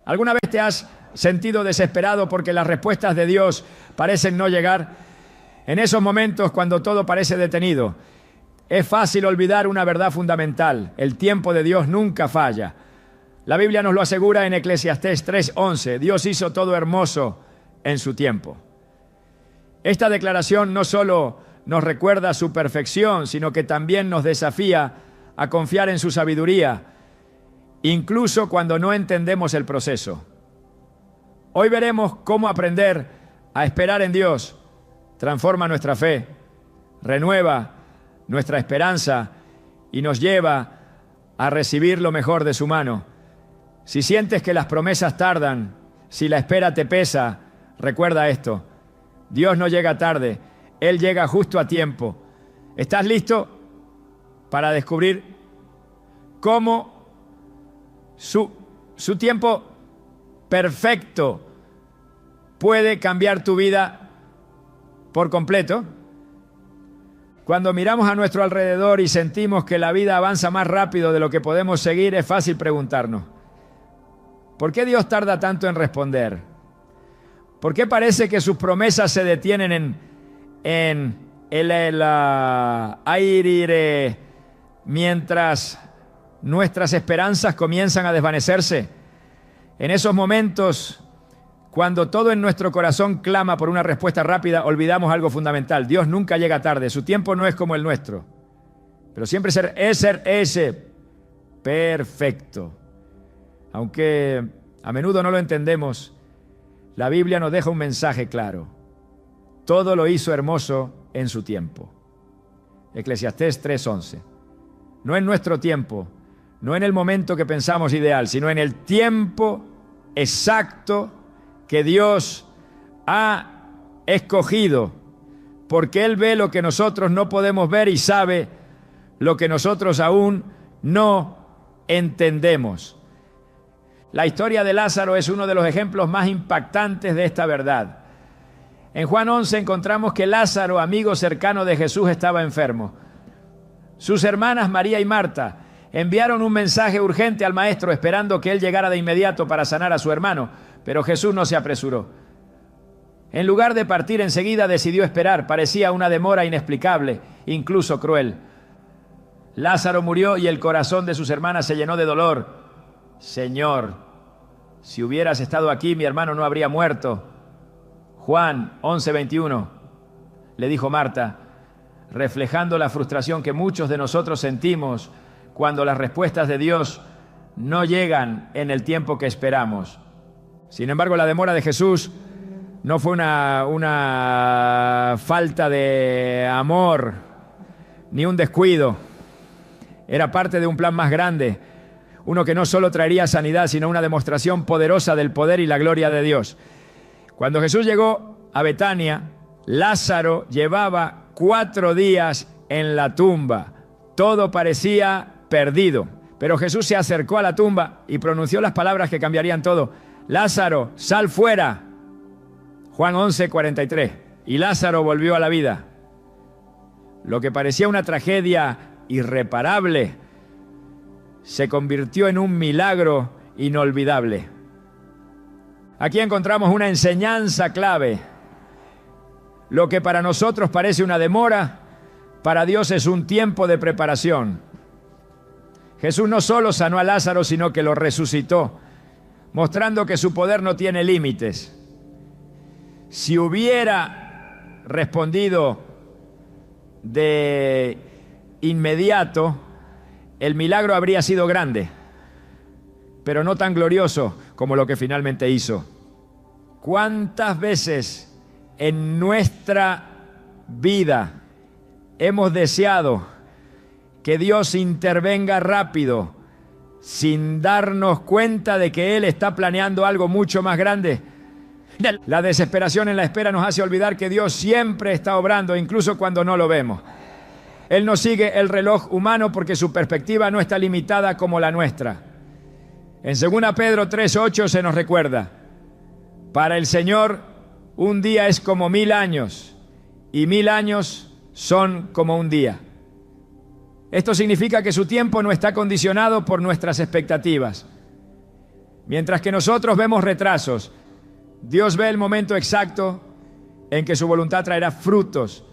¿Alguna vez te has sentido desesperado porque las respuestas de Dios parecen no llegar? En esos momentos, cuando todo parece detenido, es fácil olvidar una verdad fundamental: el tiempo de Dios nunca falla. La Biblia nos lo asegura en Eclesiastés 3:11. Dios hizo todo hermoso en su tiempo. Esta declaración no solo nos recuerda su perfección, sino que también nos desafía a confiar en su sabiduría, incluso cuando no entendemos el proceso. Hoy veremos cómo aprender a esperar en Dios transforma nuestra fe, renueva nuestra esperanza y nos lleva a recibir lo mejor de su mano. Si sientes que las promesas tardan, si la espera te pesa, recuerda esto: Dios no llega tarde, Él llega justo a tiempo. ¿Estás listo para descubrir cómo su tiempo perfecto puede cambiar tu vida por completo? Cuando miramos a nuestro alrededor y sentimos que la vida avanza más rápido de lo que podemos seguir, es fácil preguntarnos: ¿por qué Dios tarda tanto en responder? ¿Por qué parece que sus promesas se detienen en el aire mientras nuestras esperanzas comienzan a desvanecerse? En esos momentos, cuando todo en nuestro corazón clama por una respuesta rápida, olvidamos algo fundamental: Dios nunca llega tarde, su tiempo no es como el nuestro, pero siempre es perfecto. Aunque a menudo no lo entendemos, la Biblia nos deja un mensaje claro: todo lo hizo hermoso en su tiempo. Eclesiastés 3:11. No en nuestro tiempo, no en el momento que pensamos ideal, sino en el tiempo exacto que Dios ha escogido, porque Él ve lo que nosotros no podemos ver y sabe lo que nosotros aún no entendemos. La historia de Lázaro es uno de los ejemplos más impactantes de esta verdad. En Juan 11 encontramos que Lázaro, amigo cercano de Jesús, estaba enfermo. Sus hermanas María y Marta enviaron un mensaje urgente al maestro, esperando que él llegara de inmediato para sanar a su hermano, pero Jesús no se apresuró. En lugar de partir enseguida, decidió esperar. Parecía una demora inexplicable, incluso cruel. Lázaro murió y el corazón de sus hermanas se llenó de dolor. Señor, si hubieras estado aquí, mi hermano no habría muerto. Juan 11:21, le dijo Marta, reflejando la frustración que muchos de nosotros sentimos cuando las respuestas de Dios no llegan en el tiempo que esperamos. Sin embargo, la demora de Jesús no fue una falta de amor ni un descuido. Era parte de un plan más grande, uno que no solo traería sanidad, sino una demostración poderosa del poder y la gloria de Dios. Cuando Jesús llegó a Betania, Lázaro llevaba 4 días en la tumba. Todo parecía perdido, pero Jesús se acercó a la tumba y pronunció las palabras que cambiarían todo: Lázaro, sal fuera. Juan 11:43. Y Lázaro volvió a la vida. Lo que parecía una tragedia irreparable se convirtió en un milagro inolvidable. Aquí encontramos una enseñanza clave. Lo que para nosotros parece una demora, para Dios es un tiempo de preparación. Jesús no solo sanó a Lázaro, sino que lo resucitó, mostrando que su poder no tiene límites. Si hubiera respondido de inmediato, el milagro habría sido grande, pero no tan glorioso como lo que finalmente hizo. ¿Cuántas veces en nuestra vida hemos deseado que Dios intervenga rápido, sin darnos cuenta de que Él está planeando algo mucho más grande? La desesperación en la espera nos hace olvidar que Dios siempre está obrando, incluso cuando no lo vemos. Él no sigue el reloj humano porque su perspectiva no está limitada como la nuestra. En 2 Pedro 3:8 se nos recuerda: para el Señor un día es como 1000 años y 1000 años son como un día. Esto significa que su tiempo no está condicionado por nuestras expectativas. Mientras que nosotros vemos retrasos, Dios ve el momento exacto en que su voluntad traerá frutos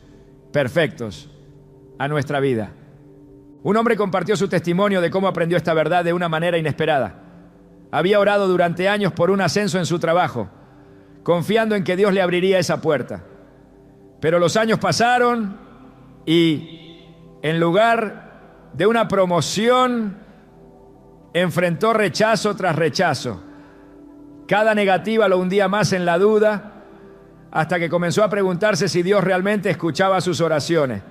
perfectos a nuestra vida. Un hombre compartió su testimonio de cómo aprendió esta verdad de una manera inesperada. Había orado durante años por un ascenso en su trabajo, confiando en que Dios le abriría esa puerta. Pero los años pasaron y en lugar de una promoción, enfrentó rechazo tras rechazo. Cada negativa lo hundía más en la duda, hasta que comenzó a preguntarse si Dios realmente escuchaba sus oraciones.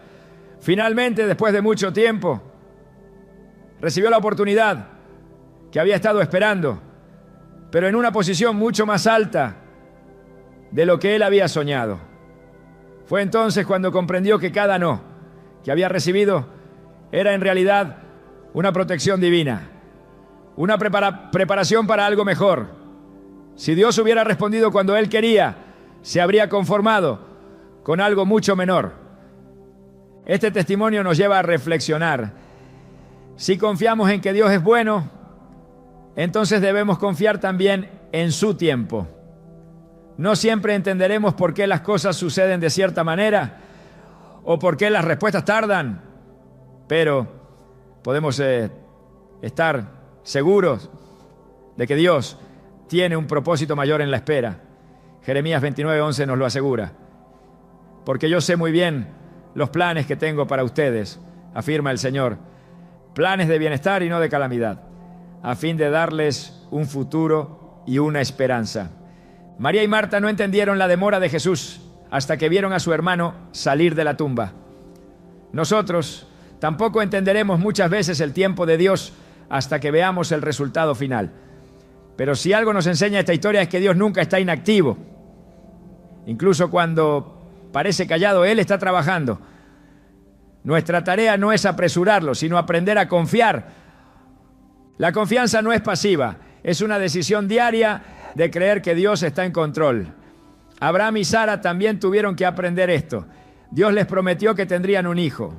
Finalmente, después de mucho tiempo, recibió la oportunidad que había estado esperando, pero en una posición mucho más alta de lo que él había soñado. Fue entonces cuando comprendió que cada no que había recibido era en realidad una protección divina, una preparación para algo mejor. Si Dios hubiera respondido cuando él quería, se habría conformado con algo mucho menor. Este testimonio nos lleva a reflexionar. Si confiamos en que Dios es bueno, entonces debemos confiar también en su tiempo. No siempre entenderemos por qué las cosas suceden de cierta manera o por qué las respuestas tardan, pero podemos estar seguros de que Dios tiene un propósito mayor en la espera. Jeremías 29:11 nos lo asegura. Porque yo sé muy bien los planes que tengo para ustedes, afirma el Señor, planes de bienestar y no de calamidad, a fin de darles un futuro y una esperanza. María y Marta no entendieron la demora de Jesús hasta que vieron a su hermano salir de la tumba. Nosotros tampoco entenderemos muchas veces el tiempo de Dios hasta que veamos el resultado final. Pero si algo nos enseña esta historia es que Dios nunca está inactivo. Incluso cuando parece callado, Él está trabajando. Nuestra tarea no es apresurarlo, sino aprender a confiar. La confianza no es pasiva, es una decisión diaria de creer que Dios está en control. Abraham y Sara también tuvieron que aprender esto. Dios les prometió que tendrían un hijo,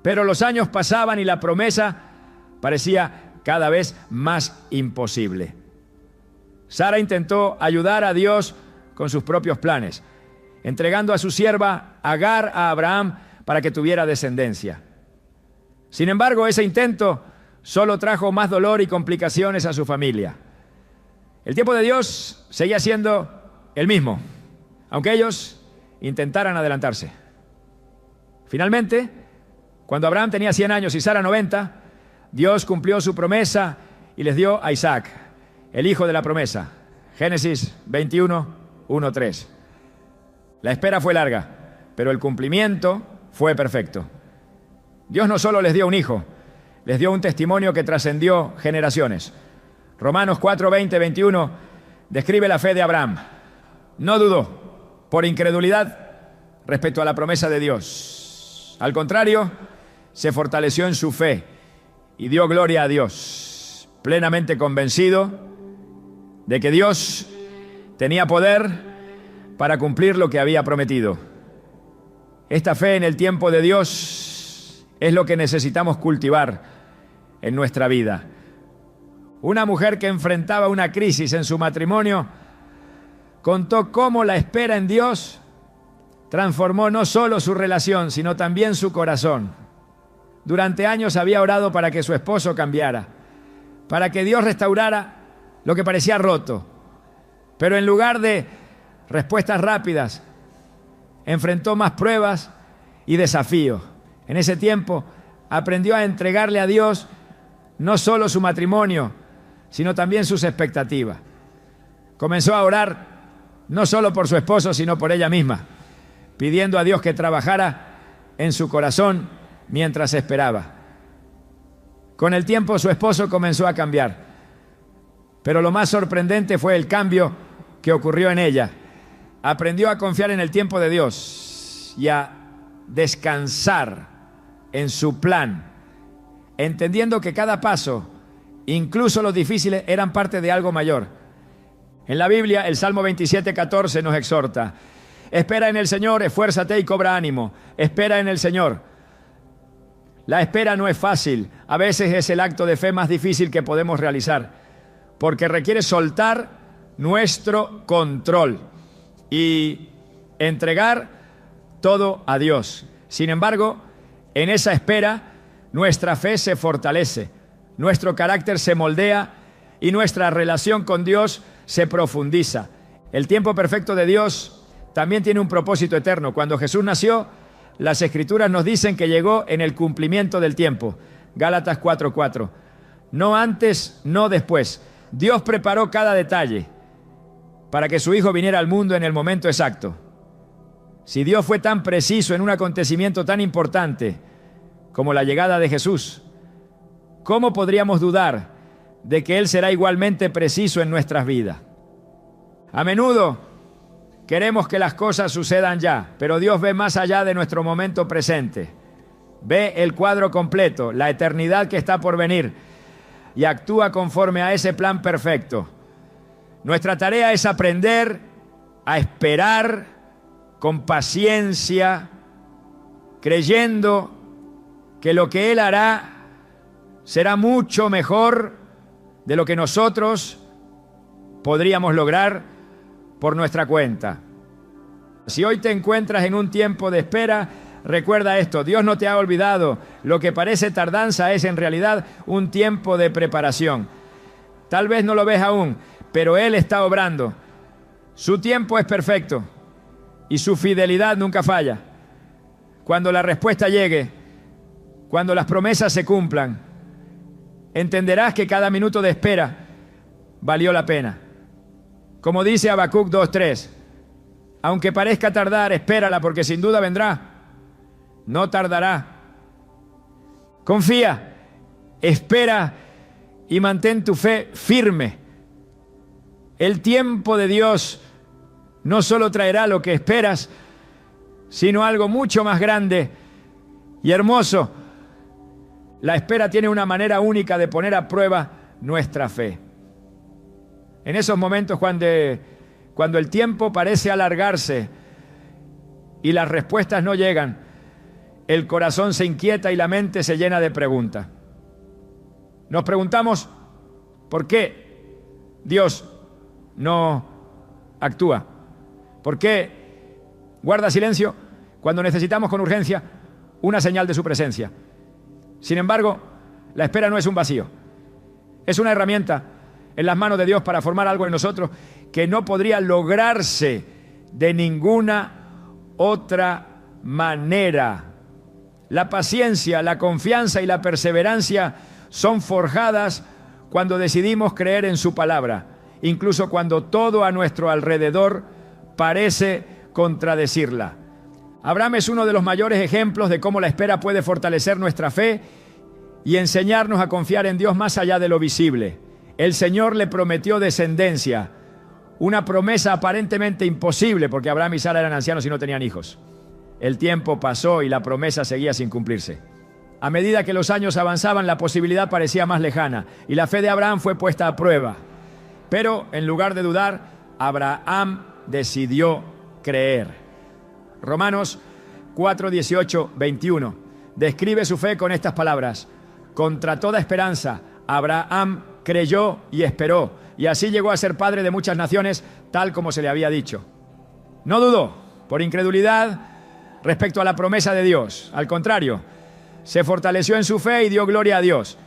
pero los años pasaban y la promesa parecía cada vez más imposible. Sara intentó ayudar a Dios con sus propios planes, entregando a su sierva Agar a Abraham para que tuviera descendencia. Sin embargo, ese intento solo trajo más dolor y complicaciones a su familia. El tiempo de Dios seguía siendo el mismo, aunque ellos intentaran adelantarse. Finalmente, cuando Abraham tenía 100 años y Sara 90, Dios cumplió su promesa y les dio a Isaac, el hijo de la promesa. Génesis 21:1-3. La espera fue larga, pero el cumplimiento fue perfecto. Dios no solo les dio un hijo, les dio un testimonio que trascendió generaciones. Romanos 4:20-21 describe la fe de Abraham. No dudó por incredulidad respecto a la promesa de Dios. Al contrario, se fortaleció en su fe y dio gloria a Dios, plenamente convencido de que Dios tenía poder para cumplir lo que había prometido. Esta fe en el tiempo de Dios es lo que necesitamos cultivar en nuestra vida. Una mujer que enfrentaba una crisis en su matrimonio contó cómo la espera en Dios transformó no solo su relación, sino también su corazón. Durante años había orado para que su esposo cambiara, para que Dios restaurara lo que parecía roto. Pero en lugar de respuestas rápidas, enfrentó más pruebas y desafíos. En ese tiempo aprendió a entregarle a Dios no solo su matrimonio, sino también sus expectativas. Comenzó a orar no solo por su esposo, sino por ella misma, pidiendo a Dios que trabajara en su corazón mientras esperaba. Con el tiempo su esposo comenzó a cambiar, pero lo más sorprendente fue el cambio que ocurrió en ella. Aprendió a confiar en el tiempo de Dios y a descansar en su plan, entendiendo que cada paso, incluso los difíciles, eran parte de algo mayor. En la Biblia, el Salmo 27:14 nos exhorta: espera en el Señor, esfuérzate y cobra ánimo. Espera en el Señor. La espera no es fácil. A veces es el acto de fe más difícil que podemos realizar. porque requiere soltar nuestro control y entregar todo a Dios. Sin embargo, en esa espera, nuestra fe se fortalece, nuestro carácter se moldea y nuestra relación con Dios se profundiza. El tiempo perfecto de Dios también tiene un propósito eterno. Cuando Jesús nació, las Escrituras nos dicen que llegó en el cumplimiento del tiempo. Gálatas 4:4. No antes, no después. Dios preparó cada detalle para que su Hijo viniera al mundo en el momento exacto. Si Dios fue tan preciso en un acontecimiento tan importante como la llegada de Jesús, ¿cómo podríamos dudar de que Él será igualmente preciso en nuestras vidas? A menudo queremos que las cosas sucedan ya, pero Dios ve más allá de nuestro momento presente. Ve el cuadro completo, la eternidad que está por venir, y actúa conforme a ese plan perfecto. Nuestra tarea es aprender a esperar con paciencia, creyendo que lo que Él hará será mucho mejor de lo que nosotros podríamos lograr por nuestra cuenta. Si hoy te encuentras en un tiempo de espera, recuerda esto: Dios no te ha olvidado. Lo que parece tardanza es en realidad un tiempo de preparación. Tal vez no lo ves aún, pero Él está obrando. Su tiempo es perfecto y su fidelidad nunca falla. Cuando la respuesta llegue, cuando las promesas se cumplan, entenderás que cada minuto de espera valió la pena. Como dice Habacuc 2:3, aunque parezca tardar, espérala, porque sin duda vendrá. No tardará. Confía, espera y mantén tu fe firme. El tiempo de Dios no solo traerá lo que esperas, sino algo mucho más grande y hermoso. La espera tiene una manera única de poner a prueba nuestra fe. En esos momentos cuando el tiempo parece alargarse y las respuestas no llegan, el corazón se inquieta y la mente se llena de preguntas. Nos preguntamos, ¿por qué Dios no actúa? ¿Por qué guarda silencio cuando necesitamos con urgencia una señal de su presencia? Sin embargo, la espera no es un vacío. Es una herramienta en las manos de Dios para formar algo en nosotros que no podría lograrse de ninguna otra manera. La paciencia, la confianza y la perseverancia son forjadas cuando decidimos creer en su palabra, incluso cuando todo a nuestro alrededor parece contradecirla. Abraham es uno de los mayores ejemplos de cómo la espera puede fortalecer nuestra fe y enseñarnos a confiar en Dios más allá de lo visible. El Señor le prometió descendencia, una promesa aparentemente imposible porque Abraham y Sara eran ancianos y no tenían hijos. El tiempo pasó y la promesa seguía sin cumplirse. A medida que los años avanzaban, la posibilidad parecía más lejana y la fe de Abraham fue puesta a prueba. Pero en lugar de dudar, Abraham decidió creer. Romanos 4, 18, 21 describe su fe con estas palabras: contra toda esperanza, Abraham creyó y esperó, y así llegó a ser padre de muchas naciones, tal como se le había dicho. No dudó por incredulidad respecto a la promesa de Dios. Al contrario, se fortaleció en su fe y dio gloria a Dios,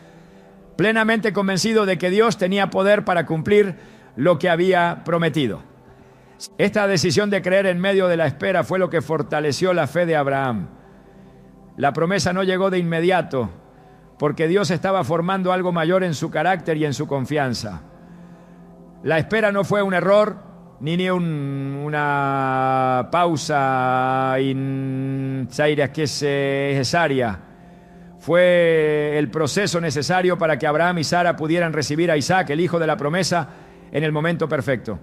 plenamente convencido de que Dios tenía poder para cumplir lo que había prometido. Esta decisión de creer en medio de la espera fue lo que fortaleció la fe de Abraham. La promesa no llegó de inmediato, porque Dios estaba formando algo mayor en su carácter y en su confianza. La espera no fue un error, ni una pausa necesaria. Fue el proceso necesario para que Abraham y Sara pudieran recibir a Isaac, el hijo de la promesa, en el momento perfecto.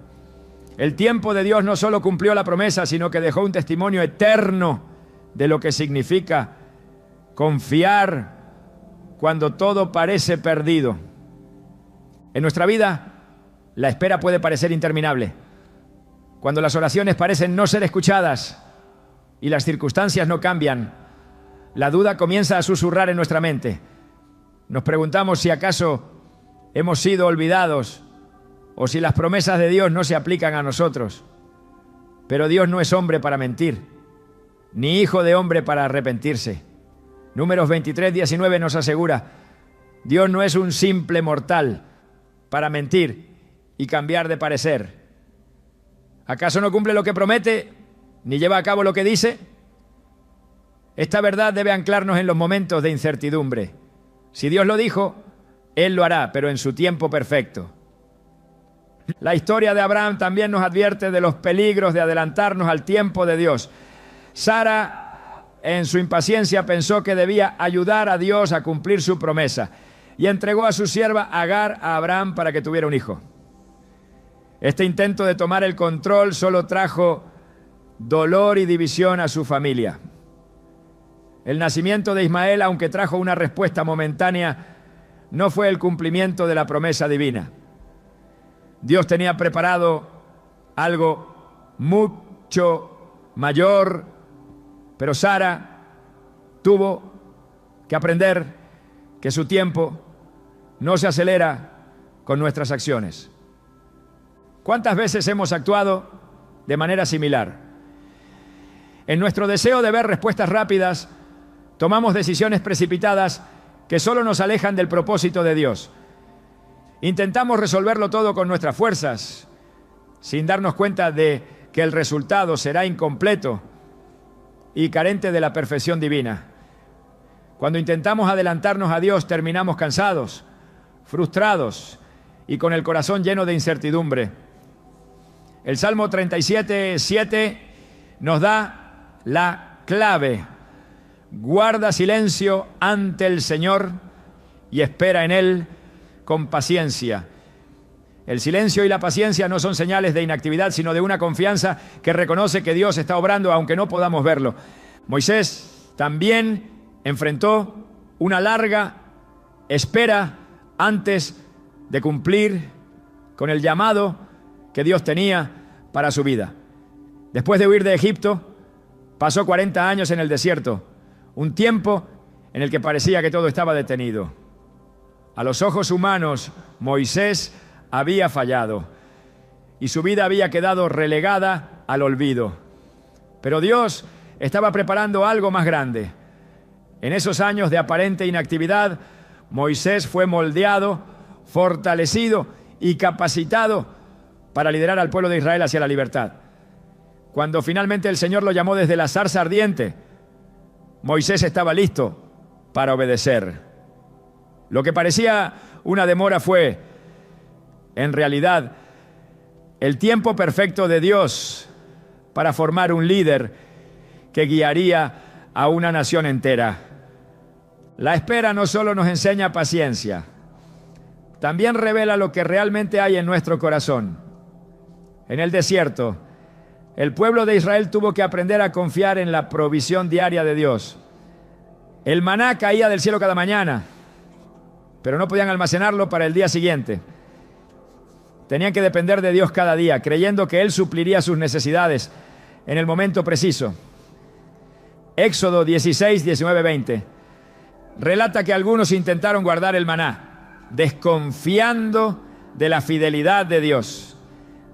El tiempo de Dios no solo cumplió la promesa, sino que dejó un testimonio eterno de lo que significa confiar cuando todo parece perdido. En nuestra vida, la espera puede parecer interminable. Cuando las oraciones parecen no ser escuchadas y las circunstancias no cambian, la duda comienza a susurrar en nuestra mente. Nos preguntamos si acaso hemos sido olvidados o si las promesas de Dios no se aplican a nosotros. Pero Dios no es hombre para mentir, ni hijo de hombre para arrepentirse. Números 23:19 nos asegura: Dios no es un simple mortal para mentir y cambiar de parecer. ¿Acaso no cumple lo que promete, ni lleva a cabo lo que dice? Esta verdad debe anclarnos en los momentos de incertidumbre. Si Dios lo dijo, Él lo hará, pero en su tiempo perfecto. La historia de Abraham también nos advierte de los peligros de adelantarnos al tiempo de Dios. Sara, en su impaciencia, pensó que debía ayudar a Dios a cumplir su promesa y entregó a su sierva Agar a Abraham para que tuviera un hijo. Este intento de tomar el control solo trajo dolor y división a su familia. El nacimiento de Ismael, aunque trajo una respuesta momentánea, no fue el cumplimiento de la promesa divina. Dios tenía preparado algo mucho mayor, pero Sara tuvo que aprender que su tiempo no se acelera con nuestras acciones. ¿Cuántas veces hemos actuado de manera similar? En nuestro deseo de ver respuestas rápidas, tomamos decisiones precipitadas que solo nos alejan del propósito de Dios. Intentamos resolverlo todo con nuestras fuerzas, sin darnos cuenta de que el resultado será incompleto y carente de la perfección divina. Cuando intentamos adelantarnos a Dios, terminamos cansados, frustrados y con el corazón lleno de incertidumbre. El Salmo 37:7 nos da la clave: guarda silencio ante el Señor y espera en Él con paciencia. El silencio y la paciencia no son señales de inactividad, sino de una confianza que reconoce que Dios está obrando aunque no podamos verlo. Moisés también enfrentó una larga espera antes de cumplir con el llamado que Dios tenía para su vida. Después de huir de Egipto, pasó 40 años en el desierto, un tiempo en el que parecía que todo estaba detenido. A los ojos humanos, Moisés había fallado y su vida había quedado relegada al olvido. Pero Dios estaba preparando algo más grande. En esos años de aparente inactividad, Moisés fue moldeado, fortalecido y capacitado para liderar al pueblo de Israel hacia la libertad. Cuando finalmente el Señor lo llamó desde la zarza ardiente, Moisés estaba listo para obedecer. Lo que parecía una demora fue, en realidad, el tiempo perfecto de Dios para formar un líder que guiaría a una nación entera. La espera no solo nos enseña paciencia, también revela lo que realmente hay en nuestro corazón. En el desierto, el pueblo de Israel tuvo que aprender a confiar en la provisión diaria de Dios. El maná caía del cielo cada mañana, pero no podían almacenarlo para el día siguiente. Tenían que depender de Dios cada día, creyendo que Él supliría sus necesidades en el momento preciso. Éxodo 16, 19, 20 relata que algunos intentaron guardar el maná, desconfiando de la fidelidad de Dios,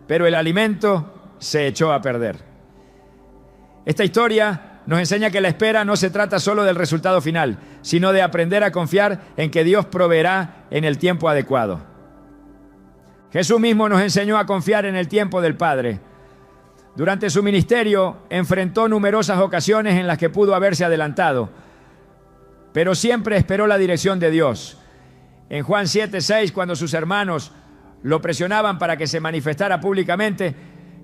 pero el alimento se echó a perder. Esta historia nos enseña que la espera no se trata solo del resultado final, sino de aprender a confiar en que Dios proveerá en el tiempo adecuado. Jesús mismo nos enseñó a confiar en el tiempo del Padre. Durante su ministerio enfrentó numerosas ocasiones en las que pudo haberse adelantado, pero siempre esperó la dirección de Dios. En Juan 7:6, cuando sus hermanos lo presionaban para que se manifestara públicamente,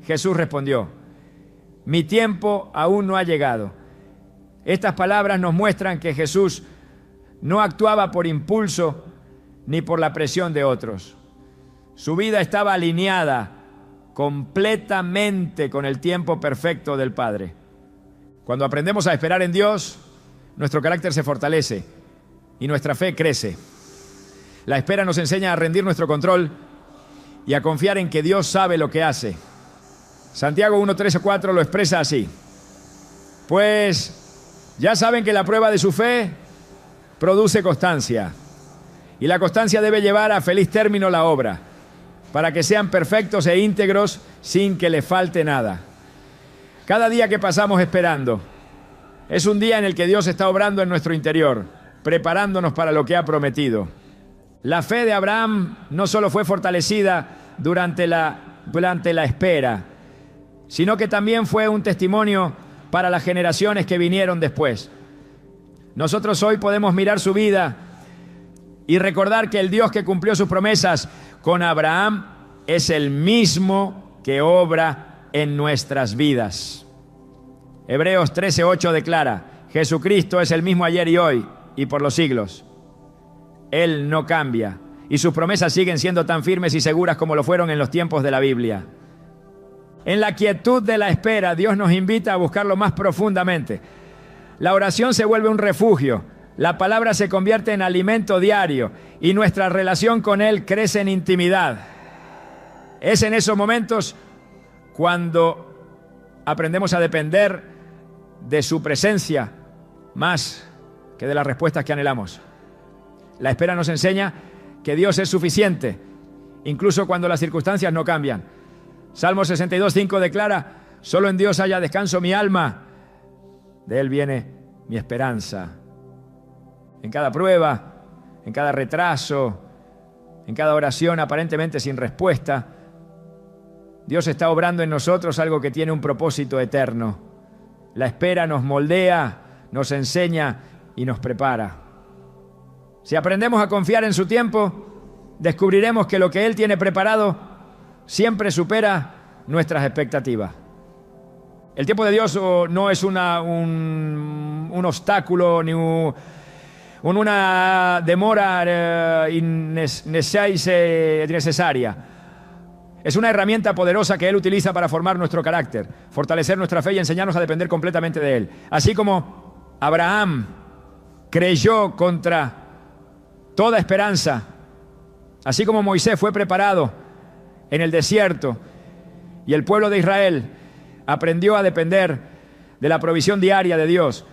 Jesús respondió: mi tiempo aún no ha llegado. Estas palabras nos muestran que Jesús no actuaba por impulso ni por la presión de otros. Su vida estaba alineada completamente con el tiempo perfecto del Padre. Cuando aprendemos a esperar en Dios, nuestro carácter se fortalece y nuestra fe crece. La espera nos enseña a rendir nuestro control y a confiar en que Dios sabe lo que hace. Santiago 1, 3 o 4 lo expresa así: pues ya saben que la prueba de su fe produce constancia, y la constancia debe llevar a feliz término la obra, para que sean perfectos e íntegros sin que les falte nada. Cada día que pasamos esperando es un día en el que Dios está obrando en nuestro interior, preparándonos para lo que ha prometido. La fe de Abraham no solo fue fortalecida durante la espera, sino que también fue un testimonio para las generaciones que vinieron después. Nosotros hoy podemos mirar su vida y recordar que el Dios que cumplió sus promesas con Abraham es el mismo que obra en nuestras vidas. Hebreos 13:8 declara: Jesucristo es el mismo ayer y hoy y por los siglos. Él no cambia y sus promesas siguen siendo tan firmes y seguras como lo fueron en los tiempos de la Biblia. En la quietud de la espera, Dios nos invita a buscarlo más profundamente. La oración se vuelve un refugio, la palabra se convierte en alimento diario y nuestra relación con Él crece en intimidad. Es en esos momentos cuando aprendemos a depender de su presencia más que de las respuestas que anhelamos. La espera nos enseña que Dios es suficiente, incluso cuando las circunstancias no cambian. Salmo 62:5 declara: solo en Dios haya descanso mi alma, de Él viene mi esperanza. En cada prueba, en cada retraso, en cada oración aparentemente sin respuesta, Dios está obrando en nosotros algo que tiene un propósito eterno. La espera nos moldea, nos enseña y nos prepara. Si aprendemos a confiar en su tiempo, descubriremos que lo que Él tiene preparado siempre supera nuestras expectativas. El tiempo de Dios no es un obstáculo ni una demora innecesaria. Es una herramienta poderosa que Él utiliza para formar nuestro carácter, fortalecer nuestra fe y enseñarnos a depender completamente de Él. Así como Abraham creyó contra toda esperanza, así como Moisés fue preparado en el desierto y el pueblo de Israel aprendió a depender de la provisión diaria de Dios,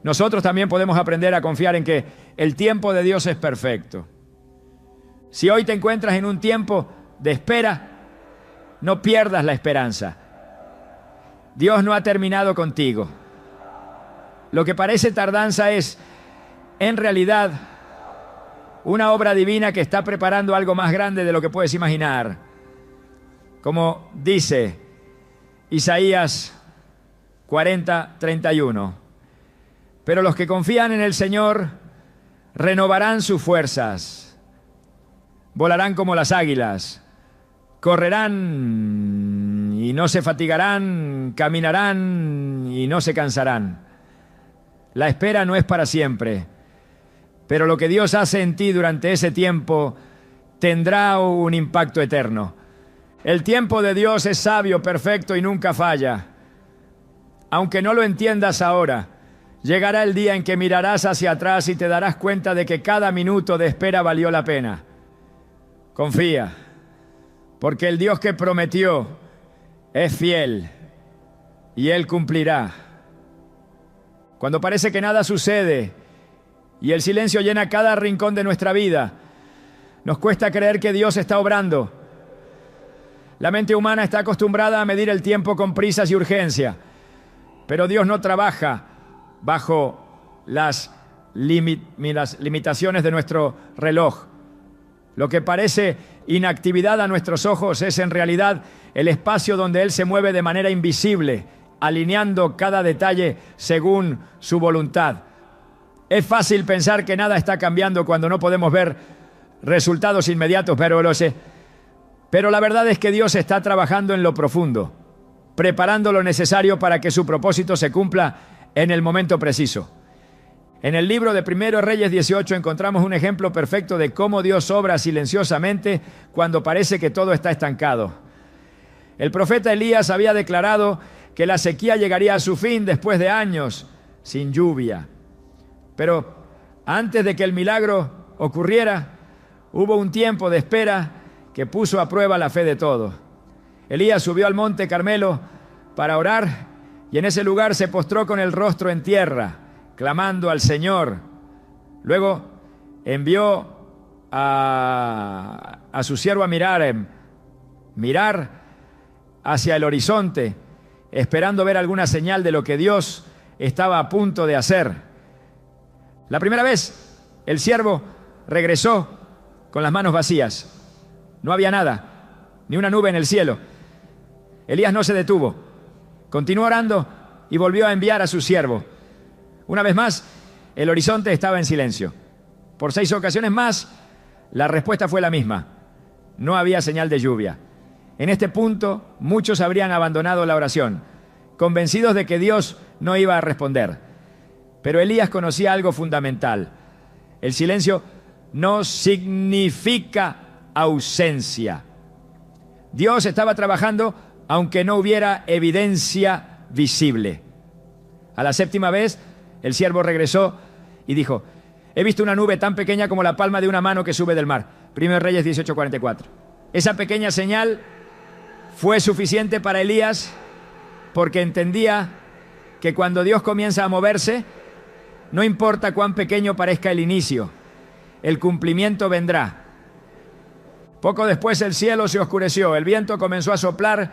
nosotros también podemos aprender a confiar en que el tiempo de Dios es perfecto. Si hoy te encuentras en un tiempo de espera, no pierdas la esperanza. Dios no ha terminado contigo. Lo que parece tardanza es, en realidad, una obra divina que está preparando algo más grande de lo que puedes imaginar. Como dice Isaías 40:31. Pero los que confían en el Señor renovarán sus fuerzas, volarán como las águilas, correrán y no se fatigarán, caminarán y no se cansarán. La espera no es para siempre, pero lo que Dios hace en ti durante ese tiempo tendrá un impacto eterno. El tiempo de Dios es sabio, perfecto y nunca falla. Aunque no lo entiendas ahora, llegará el día en que mirarás hacia atrás y te darás cuenta de que cada minuto de espera valió la pena. Confía, porque el Dios que prometió es fiel y Él cumplirá. Cuando parece que nada sucede y el silencio llena cada rincón de nuestra vida, nos cuesta creer que Dios está obrando. La mente humana está acostumbrada a medir el tiempo con prisas y urgencia, pero Dios no trabaja bajo las limitaciones de nuestro reloj. Lo que parece inactividad a nuestros ojos es en realidad el espacio donde Él se mueve de manera invisible, alineando cada detalle según su voluntad. Es fácil pensar que nada está cambiando cuando no podemos ver resultados inmediatos, pero la verdad es que Dios está trabajando en lo profundo, preparando lo necesario para que su propósito se cumpla en el momento preciso. En el libro de 1 Reyes 18 encontramos un ejemplo perfecto de cómo Dios obra silenciosamente cuando parece que todo está estancado. El profeta Elías había declarado que la sequía llegaría a su fin después de años sin lluvia. Pero antes de que el milagro ocurriera, hubo un tiempo de espera que puso a prueba la fe de todos. Elías subió al monte Carmelo para orar y en ese lugar se postró con el rostro en tierra, clamando al Señor. Luego envió a su siervo Amirarem mirar hacia el horizonte, esperando ver alguna señal de lo que Dios estaba a punto de hacer. La primera vez, el siervo regresó con las manos vacías. No había nada, ni una nube en el cielo. Elías no se detuvo. Continuó orando y volvió a enviar a su siervo. Una vez más, el horizonte estaba en silencio. Por 6 ocasiones más, la respuesta fue la misma. No había señal de lluvia. En este punto, muchos habrían abandonado la oración, convencidos de que Dios no iba a responder. Pero Elías conocía algo fundamental. El silencio no significa ausencia. Dios estaba trabajando aunque no hubiera evidencia visible. A la 7ª vez, el siervo regresó y dijo: he visto una nube tan pequeña como la palma de una mano que sube del mar. 1 Reyes 18:44. Esa pequeña señal fue suficiente para Elías, porque entendía que cuando Dios comienza a moverse, no importa cuán pequeño parezca el inicio, el cumplimiento vendrá. Poco después el cielo se oscureció, el viento comenzó a soplar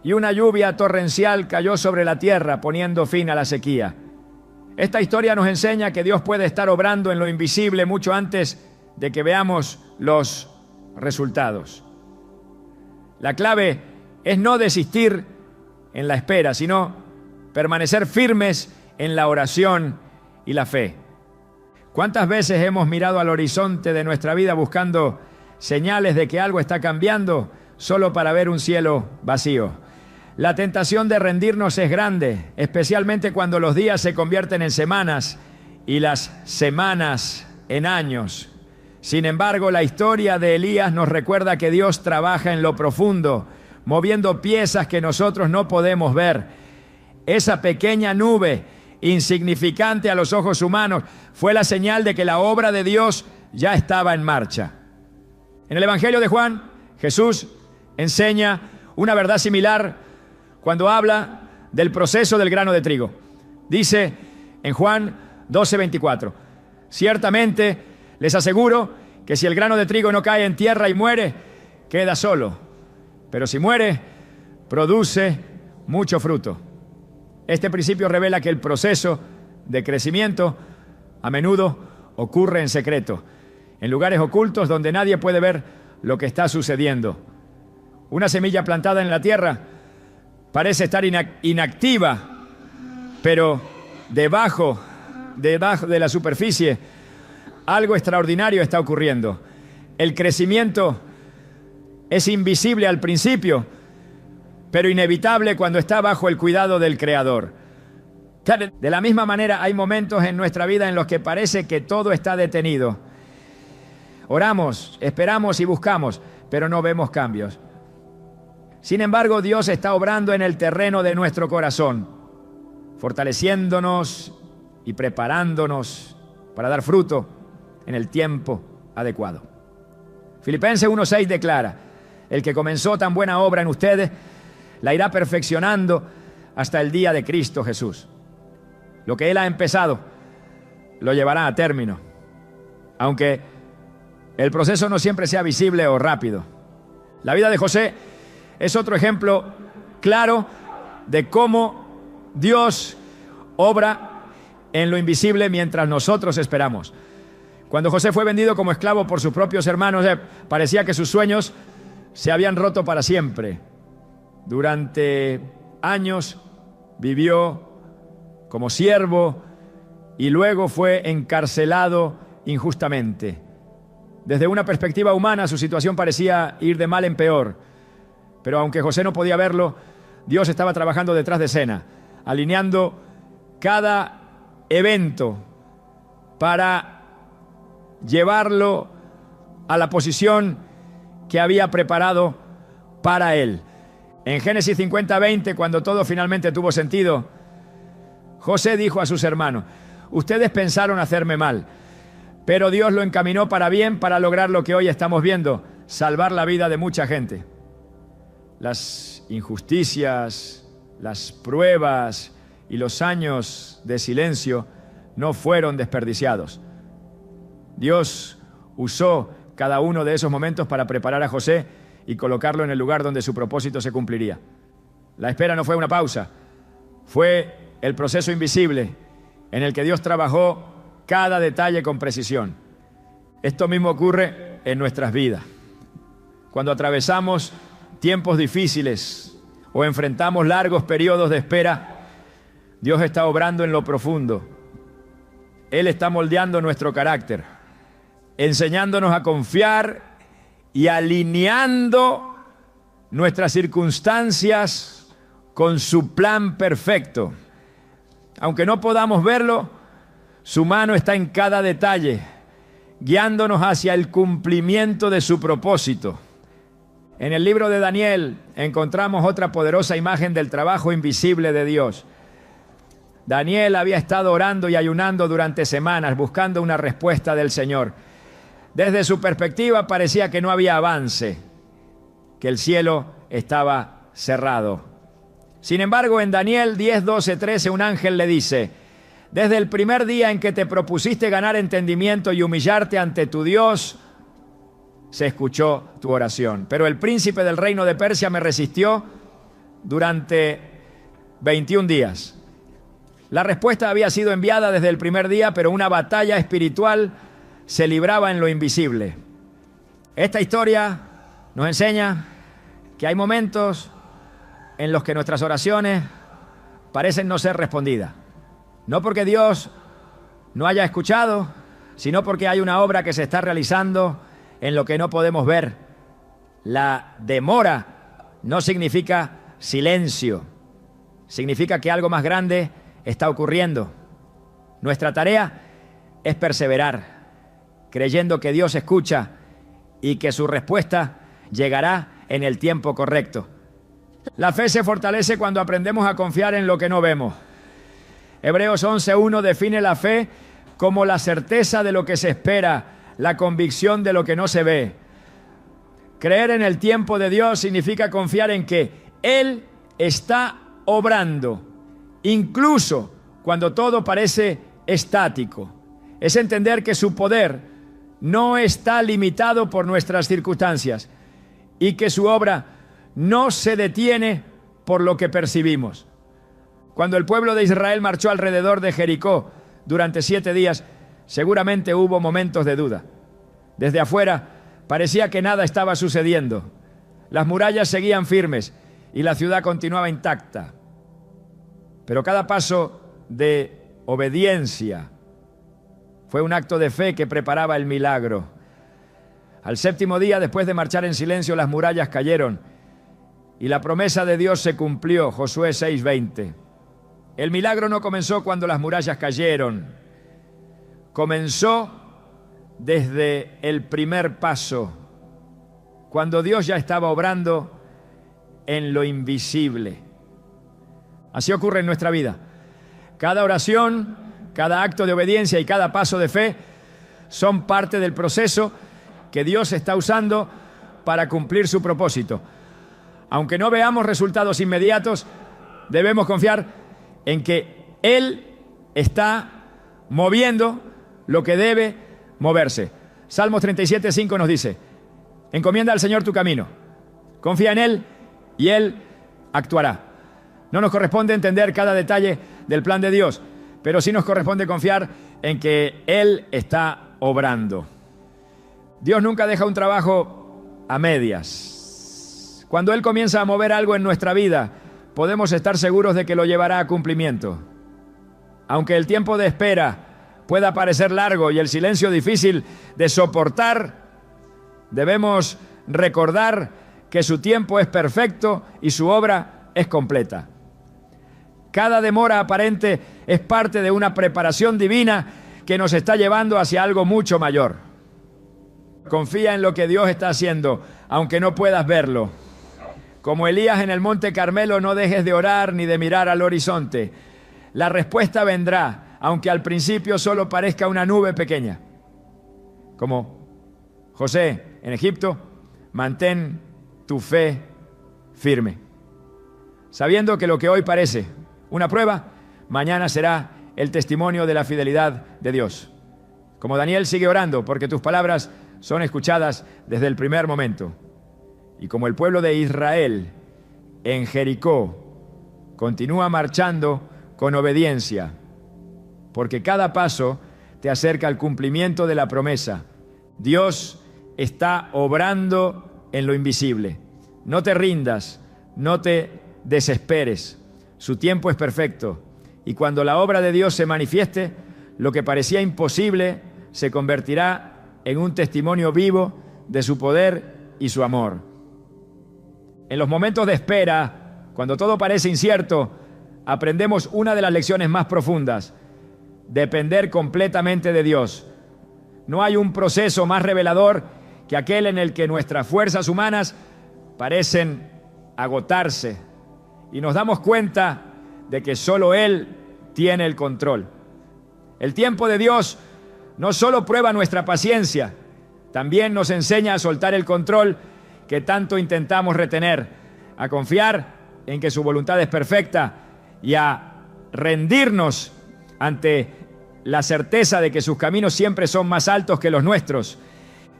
y una lluvia torrencial cayó sobre la tierra, poniendo fin a la sequía. Esta historia nos enseña que Dios puede estar obrando en lo invisible mucho antes de que veamos los resultados. La clave es no desistir en la espera, sino permanecer firmes en la oración y la fe. ¿Cuántas veces hemos mirado al horizonte de nuestra vida buscando señales de que algo está cambiando solo para ver un cielo vacío? La tentación de rendirnos es grande, especialmente cuando los días se convierten en semanas y las semanas en años. Sin embargo, la historia de Elías nos recuerda que Dios trabaja en lo profundo, moviendo piezas que nosotros no podemos ver. Esa pequeña nube, insignificante a los ojos humanos, fue la señal de que la obra de Dios ya estaba en marcha. En el Evangelio de Juan, Jesús enseña una verdad similar cuando habla del proceso del grano de trigo. Dice en Juan 12:24: ciertamente les aseguro que si el grano de trigo no cae en tierra y muere, queda solo. Pero si muere, produce mucho fruto. Este principio revela que el proceso de crecimiento a menudo ocurre en secreto, en lugares ocultos donde nadie puede ver lo que está sucediendo. Una semilla plantada en la tierra parece estar inactiva, pero debajo de la superficie algo extraordinario está ocurriendo. El crecimiento es invisible al principio, pero inevitable cuando está bajo el cuidado del Creador. De la misma manera, hay momentos en nuestra vida en los que parece que todo está detenido. Oramos, esperamos y buscamos, pero no vemos cambios. Sin embargo, Dios está obrando en el terreno de nuestro corazón, fortaleciéndonos y preparándonos para dar fruto en el tiempo adecuado. Filipenses 1:6 declara: el que comenzó tan buena obra en ustedes, la irá perfeccionando hasta el día de Cristo Jesús. Lo que Él ha empezado, lo llevará a término, aunque el proceso no siempre sea visible o rápido. La vida de José es otro ejemplo claro de cómo Dios obra en lo invisible mientras nosotros esperamos. Cuando José fue vendido como esclavo por sus propios hermanos, parecía que sus sueños se habían roto para siempre. Durante años vivió como siervo y luego fue encarcelado injustamente. Desde una perspectiva humana, su situación parecía ir de mal en peor. Pero aunque José no podía verlo, Dios estaba trabajando detrás de escena, alineando cada evento para llevarlo a la posición que había preparado para él. En Génesis 50:20, cuando todo finalmente tuvo sentido, José dijo a sus hermanos: ustedes pensaron hacerme mal, pero Dios lo encaminó para bien, para lograr lo que hoy estamos viendo, salvar la vida de mucha gente. Las injusticias, las pruebas y los años de silencio no fueron desperdiciados. Dios usó cada uno de esos momentos para preparar a José y colocarlo en el lugar donde su propósito se cumpliría. La espera no fue una pausa, fue el proceso invisible en el que Dios trabajó cada detalle con precisión. Esto mismo ocurre en nuestras vidas. Cuando atravesamos tiempos difíciles o enfrentamos largos periodos de espera, Dios está obrando en lo profundo. Él está moldeando nuestro carácter, enseñándonos a confiar y alineando nuestras circunstancias con su plan perfecto. Aunque no podamos verlo, su mano está en cada detalle, guiándonos hacia el cumplimiento de su propósito. En el libro de Daniel encontramos otra poderosa imagen del trabajo invisible de Dios. Daniel había estado orando y ayunando durante semanas, buscando una respuesta del Señor. Desde su perspectiva parecía que no había avance, que el cielo estaba cerrado. Sin embargo, en Daniel 10, 12, 13, un ángel le dice: desde el primer día en que te propusiste ganar entendimiento y humillarte ante tu Dios, se escuchó tu oración. Pero el príncipe del reino de Persia me resistió durante 21 días. La respuesta había sido enviada desde el primer día, pero una batalla espiritual se libraba en lo invisible. Esta historia nos enseña que hay momentos en los que nuestras oraciones parecen no ser respondidas. No porque Dios no haya escuchado, sino porque hay una obra que se está realizando en lo que no podemos ver. La demora no significa silencio, significa que algo más grande está ocurriendo. Nuestra tarea es perseverar, creyendo que Dios escucha y que su respuesta llegará en el tiempo correcto. La fe se fortalece cuando aprendemos a confiar en lo que no vemos. Hebreos 11:1 define la fe como la certeza de lo que se espera, la convicción de lo que no se ve. Creer en el tiempo de Dios significa confiar en que Él está obrando, incluso cuando todo parece estático. Es entender que su poder no está limitado por nuestras circunstancias y que su obra no se detiene por lo que percibimos. Cuando el pueblo de Israel marchó alrededor de Jericó durante 7 días, seguramente hubo momentos de duda. Desde afuera parecía que nada estaba sucediendo. Las murallas seguían firmes y la ciudad continuaba intacta. Pero cada paso de obediencia fue un acto de fe que preparaba el milagro. Al 7º día, después de marchar en silencio, las murallas cayeron y la promesa de Dios se cumplió. Josué 6:20. El milagro no comenzó cuando las murallas cayeron. Comenzó desde el primer paso, cuando Dios ya estaba obrando en lo invisible. Así ocurre en nuestra vida. Cada oración, cada acto de obediencia y cada paso de fe son parte del proceso que Dios está usando para cumplir su propósito. Aunque no veamos resultados inmediatos, debemos confiar en que Él está moviendo lo que debe moverse. Salmos 37:5 nos dice: encomienda al Señor tu camino, confía en Él y Él actuará. No nos corresponde entender cada detalle del plan de Dios, pero sí nos corresponde confiar en que Él está obrando. Dios nunca deja un trabajo a medias. Cuando Él comienza a mover algo en nuestra vida, podemos estar seguros de que lo llevará a cumplimiento. Aunque el tiempo de espera pueda parecer largo y el silencio difícil de soportar, debemos recordar que su tiempo es perfecto y su obra es completa. Cada demora aparente es parte de una preparación divina que nos está llevando hacia algo mucho mayor. Confía en lo que Dios está haciendo, aunque no puedas verlo. Como Elías en el Monte Carmelo, no dejes de orar ni de mirar al horizonte. La respuesta vendrá, aunque al principio solo parezca una nube pequeña. Como José en Egipto, mantén tu fe firme, sabiendo que lo que hoy parece una prueba, mañana será el testimonio de la fidelidad de Dios. Como Daniel, sigue orando, porque tus palabras son escuchadas desde el primer momento. Y como el pueblo de Israel en Jericó, continúa marchando con obediencia, porque cada paso te acerca al cumplimiento de la promesa. Dios está obrando en lo invisible. No te rindas, no te desesperes. Su tiempo es perfecto. Y cuando la obra de Dios se manifieste, lo que parecía imposible se convertirá en un testimonio vivo de su poder y su amor. En los momentos de espera, cuando todo parece incierto, aprendemos una de las lecciones más profundas: depender completamente de Dios. No hay un proceso más revelador que aquel en el que nuestras fuerzas humanas parecen agotarse y nos damos cuenta de que solo Él tiene el control. El tiempo de Dios no solo prueba nuestra paciencia, también nos enseña a soltar el control que tanto intentamos retener, a confiar en que su voluntad es perfecta y a rendirnos ante la certeza de que sus caminos siempre son más altos que los nuestros.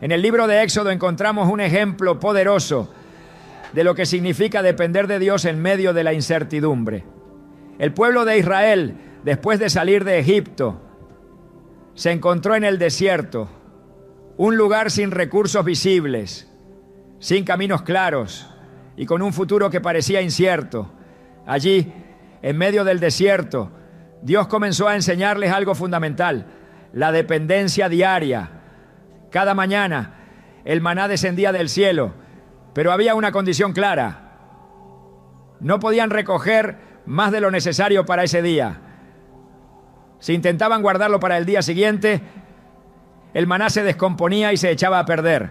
En el libro de Éxodo encontramos un ejemplo poderoso de lo que significa depender de Dios en medio de la incertidumbre. El pueblo de Israel, después de salir de Egipto, se encontró en el desierto, un lugar sin recursos visibles, sin caminos claros y con un futuro que parecía incierto. Allí, en medio del desierto, Dios comenzó a enseñarles algo fundamental: la dependencia diaria. Cada mañana el maná descendía del cielo, pero había una condición clara: no podían recoger más de lo necesario para ese día. Si intentaban guardarlo para el día siguiente, el maná se descomponía y se echaba a perder.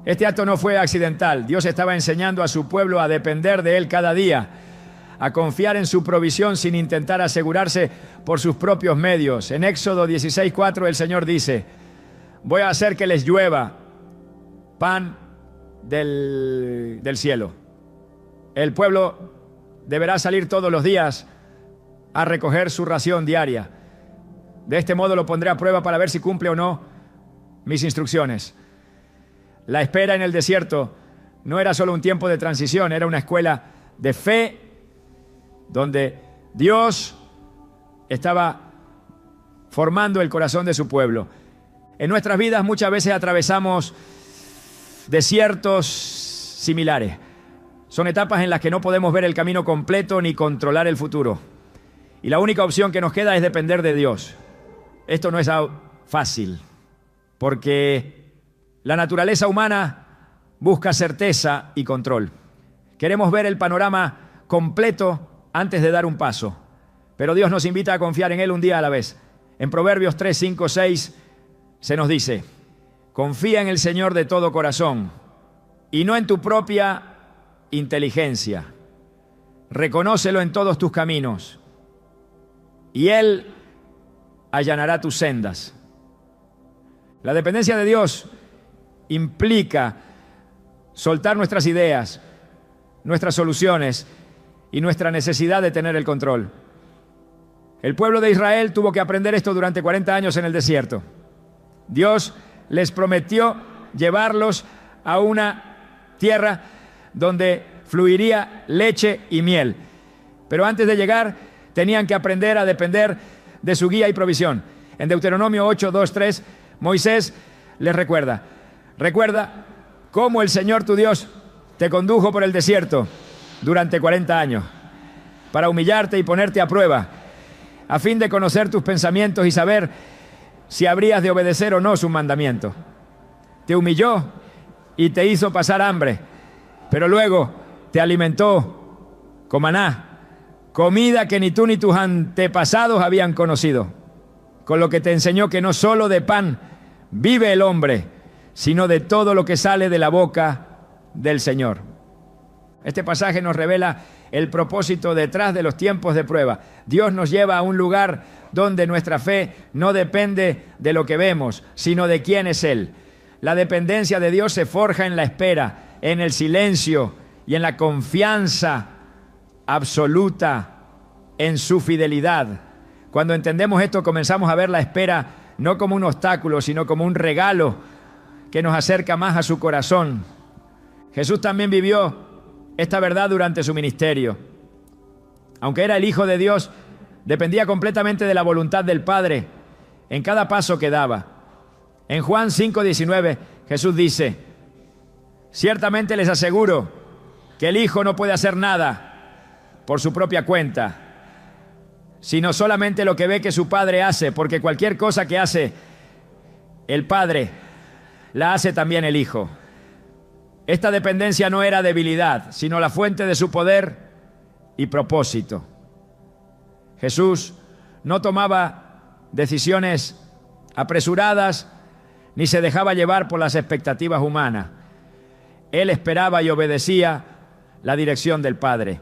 Este acto no fue accidental. Dios estaba enseñando a su pueblo a depender de Él cada día, a confiar en su provisión sin intentar asegurarse por sus propios medios. En Éxodo 16:4 el Señor dice: voy a hacer que les llueva pan del cielo. El pueblo deberá salir todos los días a recoger su ración diaria. De este modo lo pondré a prueba para ver si cumple o no mis instrucciones. La espera en el desierto no era solo un tiempo de transición, era una escuela de fe donde Dios estaba formando el corazón de su pueblo. En nuestras vidas muchas veces atravesamos desiertos similares. Son etapas en las que no podemos ver el camino completo ni controlar el futuro. Y la única opción que nos queda es depender de Dios. Esto no es fácil, porque la naturaleza humana busca certeza y control. Queremos ver el panorama completo antes de dar un paso, pero Dios nos invita a confiar en Él un día a la vez. En Proverbios 3, 5, 6 se nos dice: confía en el Señor de todo corazón y no en tu propia inteligencia. Reconócelo en todos tus caminos y Él allanará tus sendas. La dependencia de Dios implica soltar nuestras ideas, nuestras soluciones y nuestra necesidad de tener el control. El pueblo de Israel tuvo que aprender esto durante 40 años en el desierto. Dios les prometió llevarlos a una tierra donde fluiría leche y miel. Pero antes de llegar, tenían que aprender a depender de su guía y provisión. En Deuteronomio 8, 2, 3, Moisés les recuerda cómo el Señor tu Dios te condujo por el desierto durante 40 años para humillarte y ponerte a prueba, a fin de conocer tus pensamientos y saber si habrías de obedecer o no sus mandamientos. Te humilló y te hizo pasar hambre, pero luego te alimentó con maná, comida que ni tú ni tus antepasados habían conocido, con lo que te enseñó que no solo de pan vive el hombre, sino de todo lo que sale de la boca del Señor. Este pasaje nos revela el propósito detrás de los tiempos de prueba. Dios nos lleva a un lugar donde nuestra fe no depende de lo que vemos, sino de quién es Él. La dependencia de Dios se forja en la espera, en el silencio y en la confianza absoluta en su fidelidad. Cuando entendemos esto, comenzamos a ver la espera no como un obstáculo, sino como un regalo que nos acerca más a su corazón. Jesús también vivió esta verdad durante su ministerio. Aunque era el Hijo de Dios, dependía completamente de la voluntad del Padre en cada paso que daba. En Juan 5:19, Jesús dice: ciertamente les aseguro que el Hijo no puede hacer nada por su propia cuenta, sino solamente lo que ve que su Padre hace, porque cualquier cosa que hace el Padre, la hace también el Hijo. Esta dependencia no era debilidad, sino la fuente de su poder y propósito. Jesús no tomaba decisiones apresuradas ni se dejaba llevar por las expectativas humanas. Él esperaba y obedecía la dirección del Padre.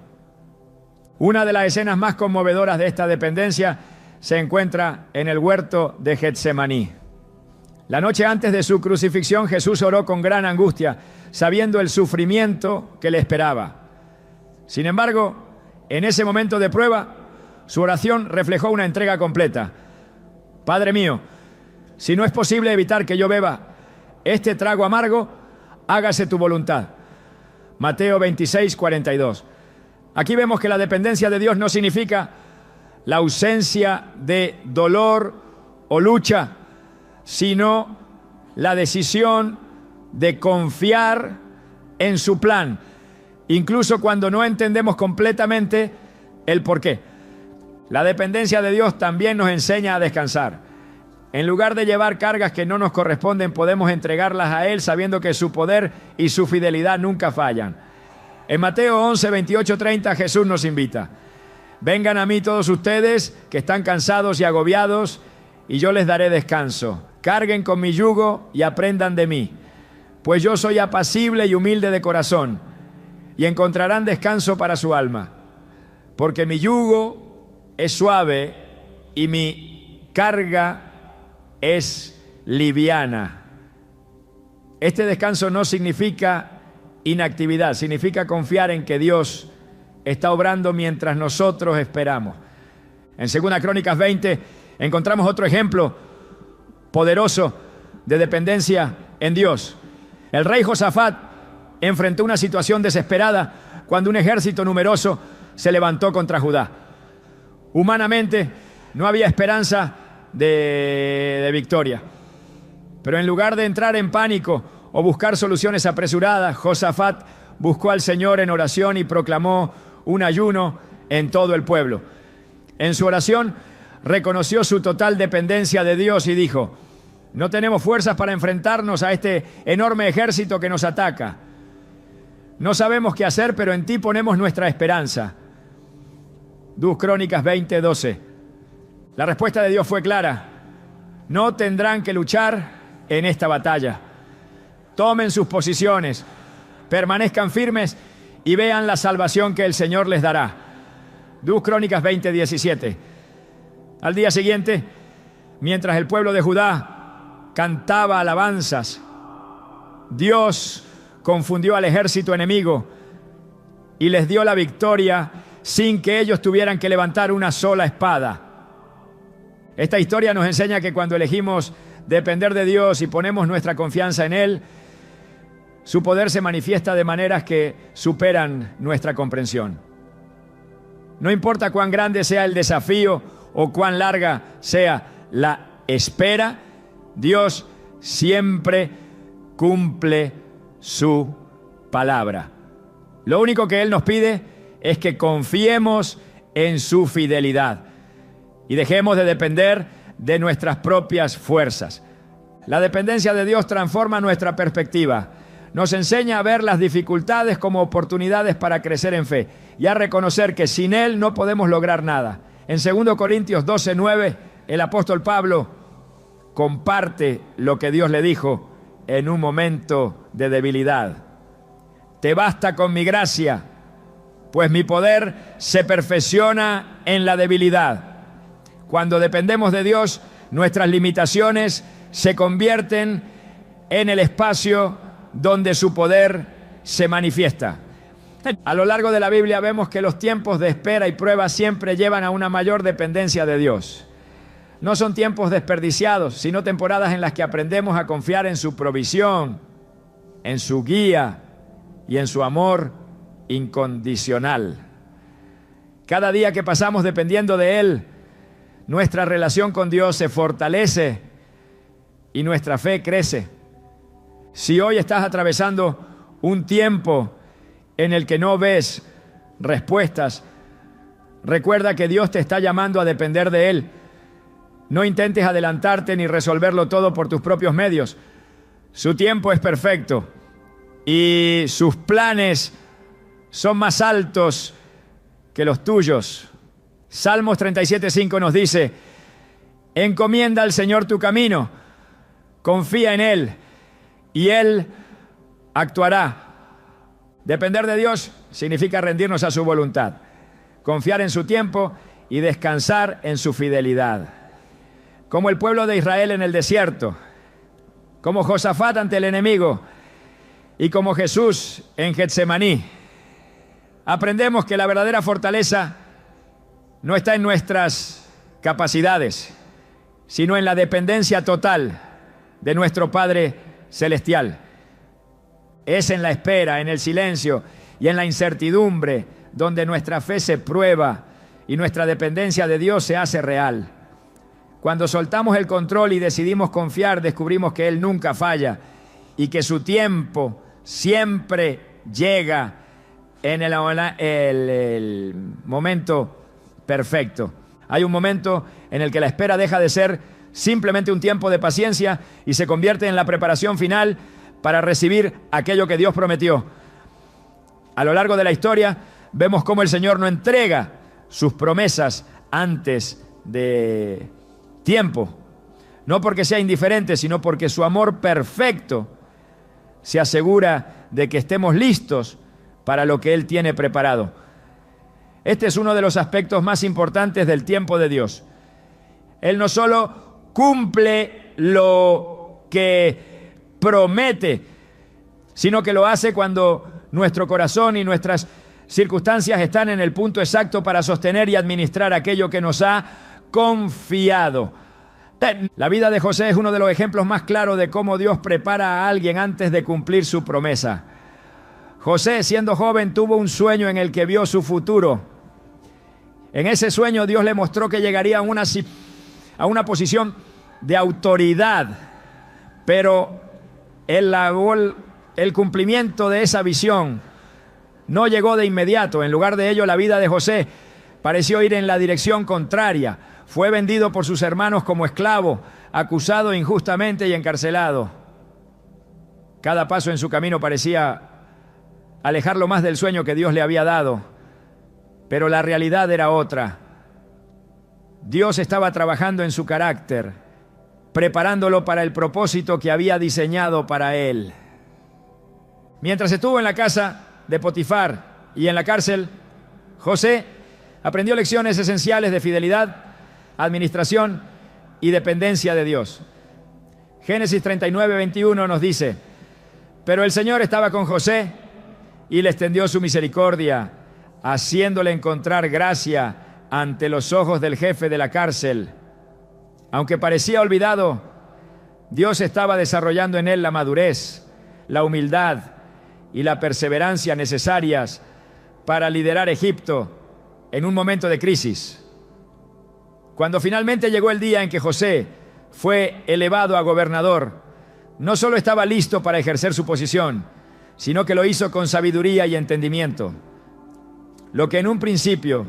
Una de las escenas más conmovedoras de esta dependencia se encuentra en el huerto de Getsemaní. La noche antes de su crucifixión, Jesús oró con gran angustia, sabiendo el sufrimiento que le esperaba. Sin embargo, en ese momento de prueba, su oración reflejó una entrega completa. Padre mío, si no es posible evitar que yo beba este trago amargo, hágase tu voluntad. Mateo 26:42. Aquí vemos que la dependencia de Dios no significa la ausencia de dolor o lucha, sino la decisión de confiar en su plan, incluso cuando no entendemos completamente el porqué. La dependencia de Dios también nos enseña a descansar. En lugar de llevar cargas que no nos corresponden, podemos entregarlas a Él sabiendo que su poder y su fidelidad nunca fallan. En Mateo 11:28-30 Jesús nos invita: vengan a mí todos ustedes que están cansados y agobiados, y yo les daré descanso. Carguen con mi yugo y aprendan de mí, pues yo soy apacible y humilde de corazón, y encontrarán descanso para su alma, porque mi yugo es suave y mi carga es liviana. Este descanso no significa inactividad, significa confiar en que Dios está obrando mientras nosotros esperamos. En 2 Crónicas 20 encontramos otro ejemplo poderoso de dependencia en Dios. El rey Josafat enfrentó una situación desesperada cuando un ejército numeroso se levantó contra Judá. Humanamente no había esperanza de victoria, pero en lugar de entrar en pánico o buscar soluciones apresuradas, Josafat buscó al Señor en oración y proclamó un ayuno en todo el pueblo. En su oración reconoció su total dependencia de Dios y dijo: no tenemos fuerzas para enfrentarnos a este enorme ejército que nos ataca. No sabemos qué hacer, pero en ti ponemos nuestra esperanza. 2 Crónicas 20:12. La respuesta de Dios fue clara: no tendrán que luchar en esta batalla. Tomen sus posiciones, permanezcan firmes y vean la salvación que el Señor les dará. 2 Crónicas 20:17. Al día siguiente, mientras el pueblo de Judá cantaba alabanzas, Dios confundió al ejército enemigo y les dio la victoria sin que ellos tuvieran que levantar una sola espada. Esta historia nos enseña que cuando elegimos depender de Dios y ponemos nuestra confianza en Él, su poder se manifiesta de maneras que superan nuestra comprensión. No importa cuán grande sea el desafío o cuán larga sea la espera, Dios siempre cumple su palabra. Lo único que Él nos pide es que confiemos en su fidelidad y dejemos de depender de nuestras propias fuerzas. La dependencia de Dios transforma nuestra perspectiva. Nos enseña a ver las dificultades como oportunidades para crecer en fe y a reconocer que sin Él no podemos lograr nada. En 2 Corintios 12:9, el apóstol Pablo comparte lo que Dios le dijo en un momento de debilidad. Te basta con mi gracia, pues mi poder se perfecciona en la debilidad. Cuando dependemos de Dios, nuestras limitaciones se convierten en el espacio donde su poder se manifiesta. A lo largo de la Biblia vemos que los tiempos de espera y prueba siempre llevan a una mayor dependencia de Dios. No son tiempos desperdiciados, sino temporadas en las que aprendemos a confiar en su provisión, en su guía y en su amor incondicional. Cada día que pasamos dependiendo de Él, nuestra relación con Dios se fortalece y nuestra fe crece. Si hoy estás atravesando un tiempo en el que no ves respuestas, recuerda que Dios te está llamando a depender de Él. No intentes adelantarte ni resolverlo todo por tus propios medios. Su tiempo es perfecto y sus planes son más altos que los tuyos. Salmos 37:5 nos dice: encomienda al Señor tu camino, confía en Él y Él actuará. Depender de Dios significa rendirnos a su voluntad, confiar en su tiempo y descansar en su fidelidad. Como el pueblo de Israel en el desierto, como Josafat ante el enemigo y como Jesús en Getsemaní, aprendemos que la verdadera fortaleza no está en nuestras capacidades, sino en la dependencia total de nuestro Padre Celestial. Es en la espera, en el silencio y en la incertidumbre donde nuestra fe se prueba y nuestra dependencia de Dios se hace real. Cuando soltamos el control y decidimos confiar, descubrimos que Él nunca falla y que su tiempo siempre llega en el momento perfecto. Hay un momento en el que la espera deja de ser simplemente un tiempo de paciencia y se convierte en la preparación final para recibir aquello que Dios prometió. A lo largo de la historia vemos cómo el Señor no entrega sus promesas antes de tiempo, no porque sea indiferente, sino porque su amor perfecto se asegura de que estemos listos para lo que Él tiene preparado. Este es uno de los aspectos más importantes del tiempo de Dios. Él no solo cumple lo que promete, sino que lo hace cuando nuestro corazón y nuestras circunstancias están en el punto exacto para sostener y administrar aquello que nos ha confiado. La vida de José es uno de los ejemplos más claros de cómo Dios prepara a alguien antes de cumplir su promesa. José, siendo joven, tuvo un sueño en el que vio su futuro. En ese sueño Dios le mostró que llegaría a una posición de autoridad, pero el cumplimiento de esa visión no llegó de inmediato. En lugar de ello, la vida de José pareció ir en la dirección contraria. Fue vendido por sus hermanos como esclavo, acusado injustamente y encarcelado. Cada paso en su camino parecía alejarlo más del sueño que Dios le había dado, pero la realidad era otra. Dios estaba trabajando en su carácter, preparándolo para el propósito que había diseñado para él. Mientras estuvo en la casa de Potifar y en la cárcel, José aprendió lecciones esenciales de fidelidad, administración y dependencia de Dios. Génesis 39:21 nos dice: pero el Señor estaba con José y le extendió su misericordia, haciéndole encontrar gracia ante los ojos del jefe de la cárcel. Aunque parecía olvidado, Dios estaba desarrollando en él la madurez, la humildad y la perseverancia necesarias para liderar Egipto en un momento de crisis. Cuando finalmente llegó el día en que José fue elevado a gobernador, no solo estaba listo para ejercer su posición, sino que lo hizo con sabiduría y entendimiento. Lo que en un principio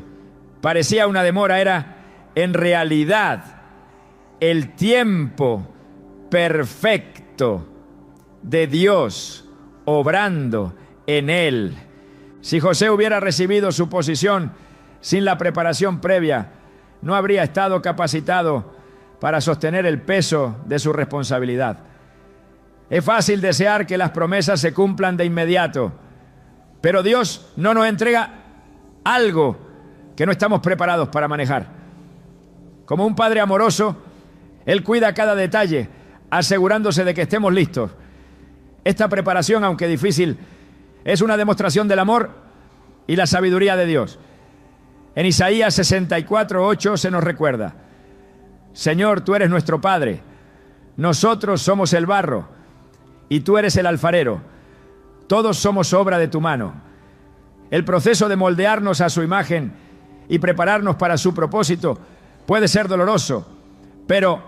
parecía una demora era, en realidad, el tiempo perfecto de Dios obrando en él. Si José hubiera recibido su posición sin la preparación previa, no habría estado capacitado para sostener el peso de su responsabilidad. Es fácil desear que las promesas se cumplan de inmediato, pero Dios no nos entrega algo que no estamos preparados para manejar. Como un padre amoroso, Él cuida cada detalle, asegurándose de que estemos listos. Esta preparación, aunque difícil, es una demostración del amor y la sabiduría de Dios. En Isaías 64:8 se nos recuerda: Señor, tú eres nuestro Padre, nosotros somos el barro y tú eres el alfarero. Todos somos obra de tu mano. El proceso de moldearnos a su imagen y prepararnos para su propósito puede ser doloroso, pero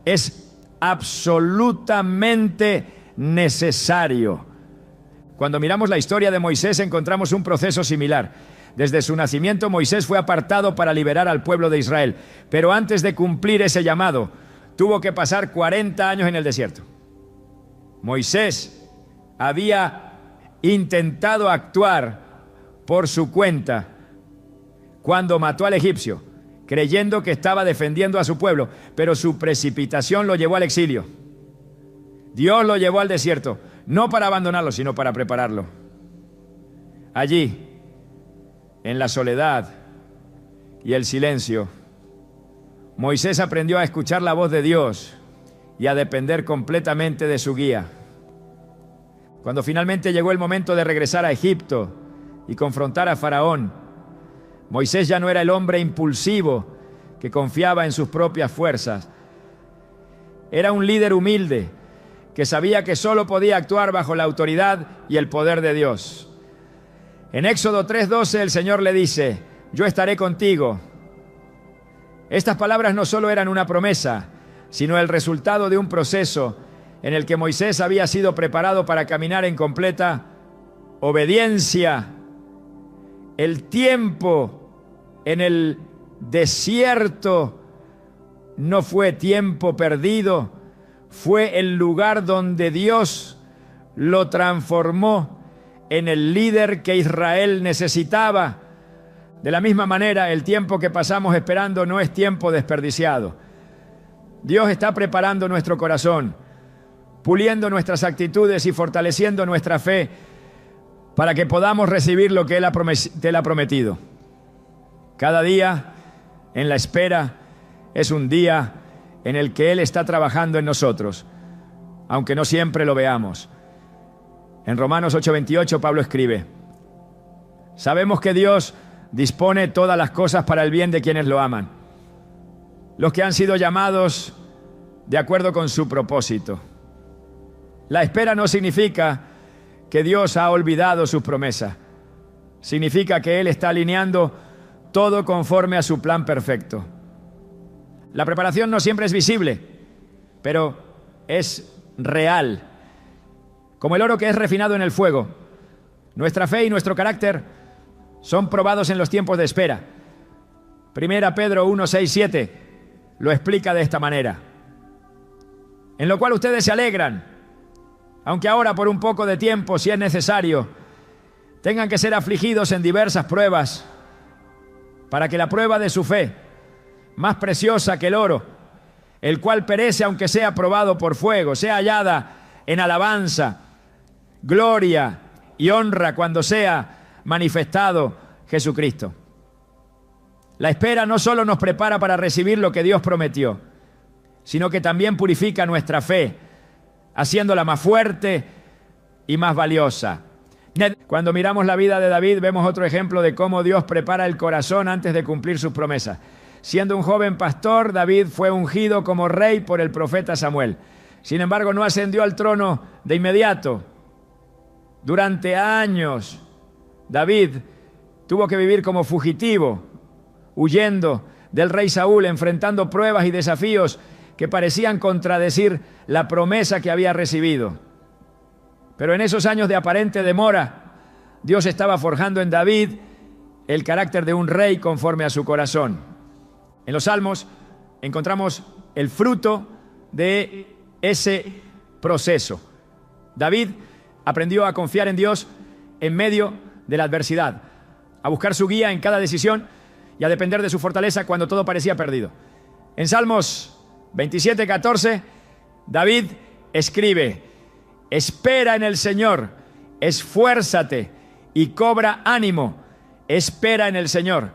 es absolutamente necesario. Cuando miramos la historia de Moisés encontramos un proceso similar. Desde su nacimiento Moisés fue apartado para liberar al pueblo de Israel, pero antes de cumplir ese llamado tuvo que pasar 40 años en el desierto. Moisés había intentado actuar por su cuenta cuando mató al egipcio, creyendo que estaba defendiendo a su pueblo, pero su precipitación lo llevó al exilio. Dios lo llevó al desierto, no para abandonarlo, sino para prepararlo. Allí, en la soledad y el silencio, Moisés aprendió a escuchar la voz de Dios y a depender completamente de su guía. Cuando finalmente llegó el momento de regresar a Egipto y confrontar a Faraón, Moisés ya no era el hombre impulsivo que confiaba en sus propias fuerzas. Era un líder humilde que sabía que solo podía actuar bajo la autoridad y el poder de Dios. En Éxodo 3:12 el Señor le dice: yo estaré contigo. Estas palabras no solo eran una promesa, sino el resultado de un proceso en el que Moisés había sido preparado para caminar en completa obediencia. El tiempo en el desierto no fue tiempo perdido, fue el lugar donde Dios lo transformó en el líder que Israel necesitaba. De la misma manera, el tiempo que pasamos esperando no es tiempo desperdiciado. Dios está preparando nuestro corazón, puliendo nuestras actitudes y fortaleciendo nuestra fe para que podamos recibir lo que Él ha prometido. Cada día en la espera es un día en el que Él está trabajando en nosotros, aunque no siempre lo veamos. En Romanos 8:28 Pablo escribe: sabemos que Dios dispone todas las cosas para el bien de quienes lo aman, los que han sido llamados de acuerdo con su propósito. La espera no significa que Dios ha olvidado sus promesas. Significa que Él está alineando todo conforme a su plan perfecto. La preparación no siempre es visible, pero es real. Como el oro que es refinado en el fuego, nuestra fe y nuestro carácter son probados en los tiempos de espera. Primera Pedro 1:6-7 lo explica de esta manera: en lo cual ustedes se alegran, aunque ahora por un poco de tiempo, si es necesario, tengan que ser afligidos en diversas pruebas, para que la prueba de su fe, más preciosa que el oro, el cual perece aunque sea probado por fuego, sea hallada en alabanza, gloria y honra cuando sea manifestado Jesucristo. La espera no solo nos prepara para recibir lo que Dios prometió, sino que también purifica nuestra fe, haciéndola más fuerte y más valiosa. Cuando miramos la vida de David, vemos otro ejemplo de cómo Dios prepara el corazón antes de cumplir sus promesas. Siendo un joven pastor, David fue ungido como rey por el profeta Samuel. Sin embargo, no ascendió al trono de inmediato. Durante años, David tuvo que vivir como fugitivo, huyendo del rey Saúl, enfrentando pruebas y desafíos que parecían contradecir la promesa que había recibido. Pero en esos años de aparente demora, Dios estaba forjando en David el carácter de un rey conforme a su corazón. En los Salmos encontramos el fruto de ese proceso. David aprendió a confiar en Dios en medio de la adversidad, a buscar su guía en cada decisión y a depender de su fortaleza cuando todo parecía perdido. En Salmos 27:14, David escribe: espera en el Señor, esfuérzate y cobra ánimo, espera en el Señor.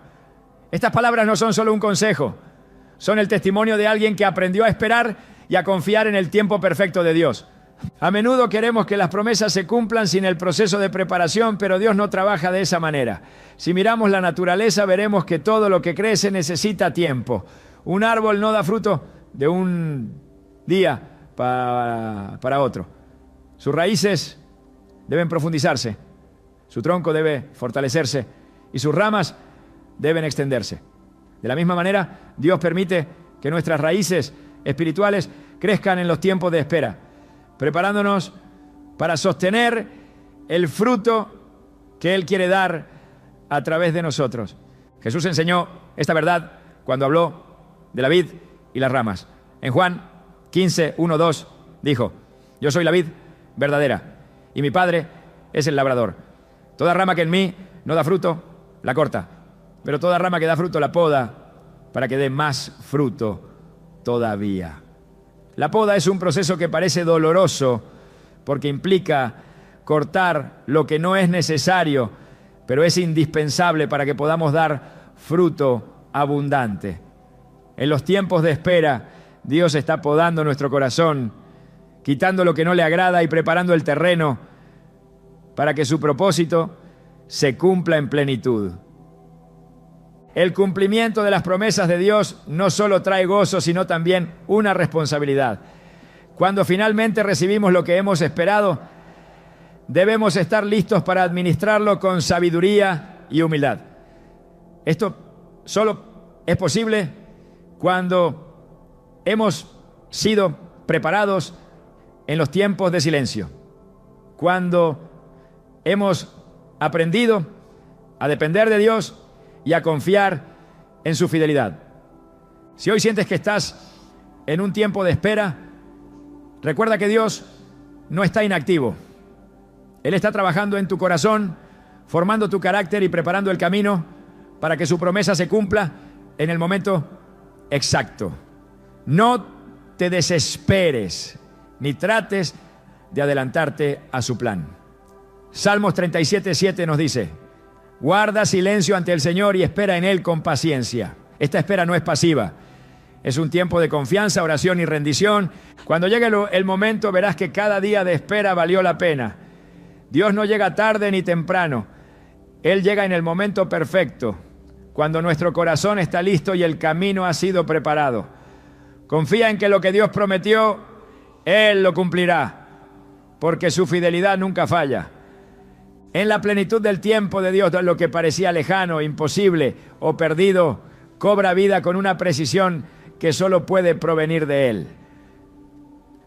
Estas palabras no son solo un consejo, son el testimonio de alguien que aprendió a esperar y a confiar en el tiempo perfecto de Dios. A menudo queremos que las promesas se cumplan sin el proceso de preparación, pero Dios no trabaja de esa manera. Si miramos la naturaleza, veremos que todo lo que crece necesita tiempo. Un árbol no da fruto de un día para otro. Sus raíces deben profundizarse, su tronco debe fortalecerse y sus ramas deben extenderse. De la misma manera, Dios permite que nuestras raíces espirituales crezcan en los tiempos de espera, preparándonos para sostener el fruto que Él quiere dar a través de nosotros. Jesús enseñó esta verdad cuando habló de la vid y las ramas. En Juan 15, 1, 2 dijo: yo soy la vid verdadera y mi Padre es el labrador. Toda rama que en mí no da fruto, la corta, pero toda rama que da fruto la poda para que dé más fruto todavía. La poda es un proceso que parece doloroso porque implica cortar lo que no es necesario, pero es indispensable para que podamos dar fruto abundante. En los tiempos de espera, Dios está podando nuestro corazón, quitando lo que no le agrada y preparando el terreno para que su propósito se cumpla en plenitud. El cumplimiento de las promesas de Dios no solo trae gozo, sino también una responsabilidad. Cuando finalmente recibimos lo que hemos esperado, debemos estar listos para administrarlo con sabiduría y humildad. Esto solo es posible cuando hemos sido preparados en los tiempos de silencio, cuando hemos aprendido a depender de Dios y a confiar en su fidelidad. Si hoy sientes que estás en un tiempo de espera, recuerda que Dios no está inactivo. Él está trabajando en tu corazón, formando tu carácter y preparando el camino para que su promesa se cumpla en el momento exacto. No te desesperes ni trates de adelantarte a su plan. Salmos 37:7 nos dice: guarda silencio ante el Señor y espera en Él con paciencia. Esta espera no es pasiva, es un tiempo de confianza, oración y rendición. Cuando llegue el momento, verás que cada día de espera valió la pena. Dios no llega tarde ni temprano. Él llega en el momento perfecto, cuando nuestro corazón está listo y el camino ha sido preparado. Confía en que lo que Dios prometió, Él lo cumplirá, porque su fidelidad nunca falla. En la plenitud del tiempo de Dios, lo que parecía lejano, imposible o perdido, cobra vida con una precisión que solo puede provenir de Él.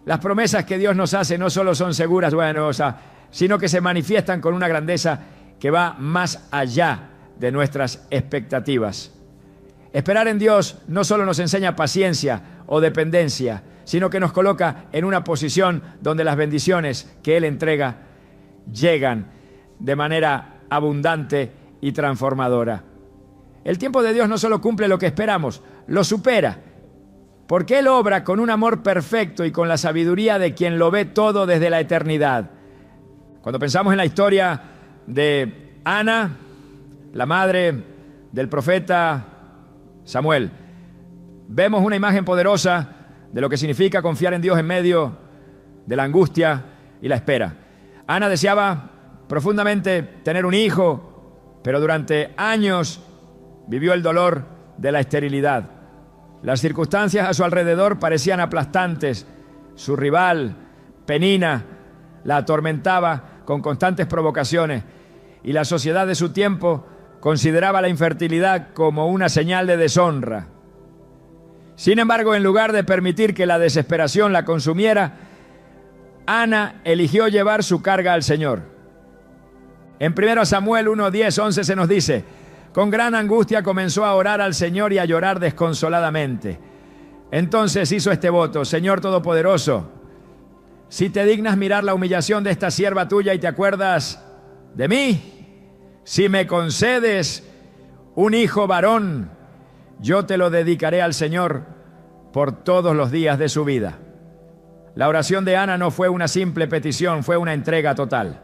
Las promesas que Dios nos hace no solo son seguras, sino que se manifiestan con una grandeza que va más allá de nuestras expectativas. Esperar en Dios no solo nos enseña paciencia o dependencia, sino que nos coloca en una posición donde las bendiciones que Él entrega llegan de manera abundante y transformadora. El tiempo de Dios no solo cumple lo que esperamos, lo supera, porque Él obra con un amor perfecto y con la sabiduría de quien lo ve todo desde la eternidad. Cuando pensamos en la historia de Ana, la madre del profeta Samuel, vemos una imagen poderosa de lo que significa confiar en Dios en medio de la angustia y la espera. Ana deseaba profundamente tener un hijo, pero durante años vivió el dolor de la esterilidad. Las circunstancias a su alrededor parecían aplastantes. Su rival, Penina, la atormentaba con constantes provocaciones, y la sociedad de su tiempo consideraba la infertilidad como una señal de deshonra. Sin embargo, en lugar de permitir que la desesperación la consumiera, Ana eligió llevar su carga al Señor. En 1 Samuel 1, 10, 11 se nos dice: con gran angustia comenzó a orar al Señor y a llorar desconsoladamente. Entonces hizo este voto: Señor Todopoderoso, si te dignas mirar la humillación de esta sierva tuya y te acuerdas de mí, si me concedes un hijo varón, yo te lo dedicaré al Señor por todos los días de su vida. La oración de Ana no fue una simple petición, fue una entrega total.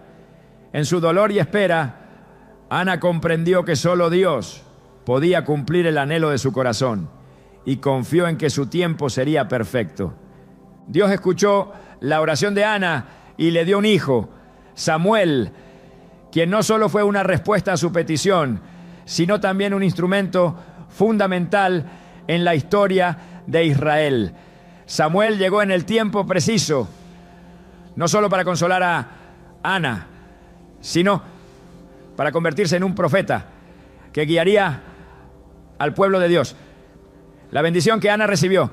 En su dolor y espera, Ana comprendió que solo Dios podía cumplir el anhelo de su corazón y confió en que su tiempo sería perfecto. Dios escuchó la oración de Ana y le dio un hijo, Samuel, quien no solo fue una respuesta a su petición, sino también un instrumento fundamental en la historia de Israel. Samuel llegó en el tiempo preciso, no solo para consolar a Ana, sino para convertirse en un profeta que guiaría al pueblo de Dios. La bendición que Ana recibió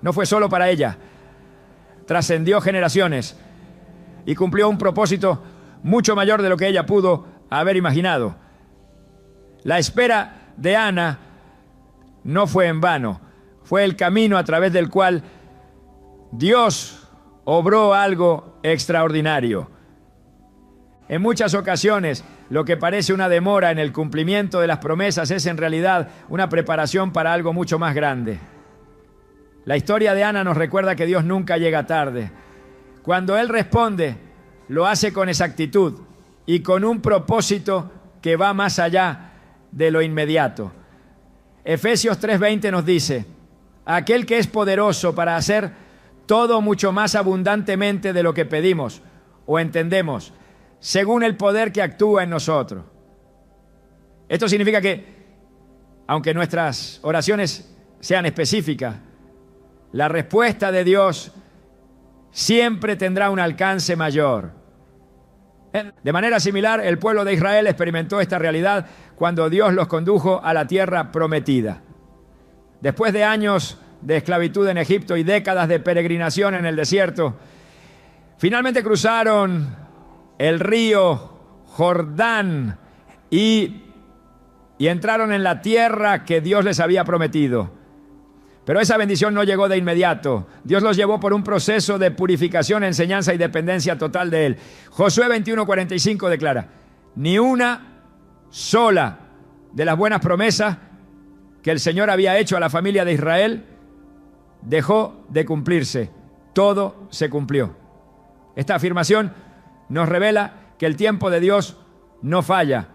no fue solo para ella, trascendió generaciones y cumplió un propósito mucho mayor de lo que ella pudo haber imaginado. La espera de Ana no fue en vano, fue el camino a través del cual Dios obró algo extraordinario. En muchas ocasiones, lo que parece una demora en el cumplimiento de las promesas es en realidad una preparación para algo mucho más grande. La historia de Ana nos recuerda que Dios nunca llega tarde. Cuando Él responde, lo hace con exactitud y con un propósito que va más allá de lo inmediato. Efesios 3:20 nos dice: aquel que es poderoso para hacer todo mucho más abundantemente de lo que pedimos o entendemos, según el poder que actúa en nosotros. Esto significa que, aunque nuestras oraciones sean específicas, la respuesta de Dios siempre tendrá un alcance mayor. De manera similar, el pueblo de Israel experimentó esta realidad cuando Dios los condujo a la tierra prometida. Después de años de esclavitud en Egipto y décadas de peregrinación en el desierto, finalmente cruzaron el río Jordán y entraron en la tierra que Dios les había prometido. Pero esa bendición no llegó de inmediato. Dios los llevó por un proceso de purificación, enseñanza y dependencia total de Él. Josué 21:45 declara: ni una sola de las buenas promesas que el Señor había hecho a la familia de Israel dejó de cumplirse. Todo se cumplió. Esta afirmación nos revela que el tiempo de Dios no falla.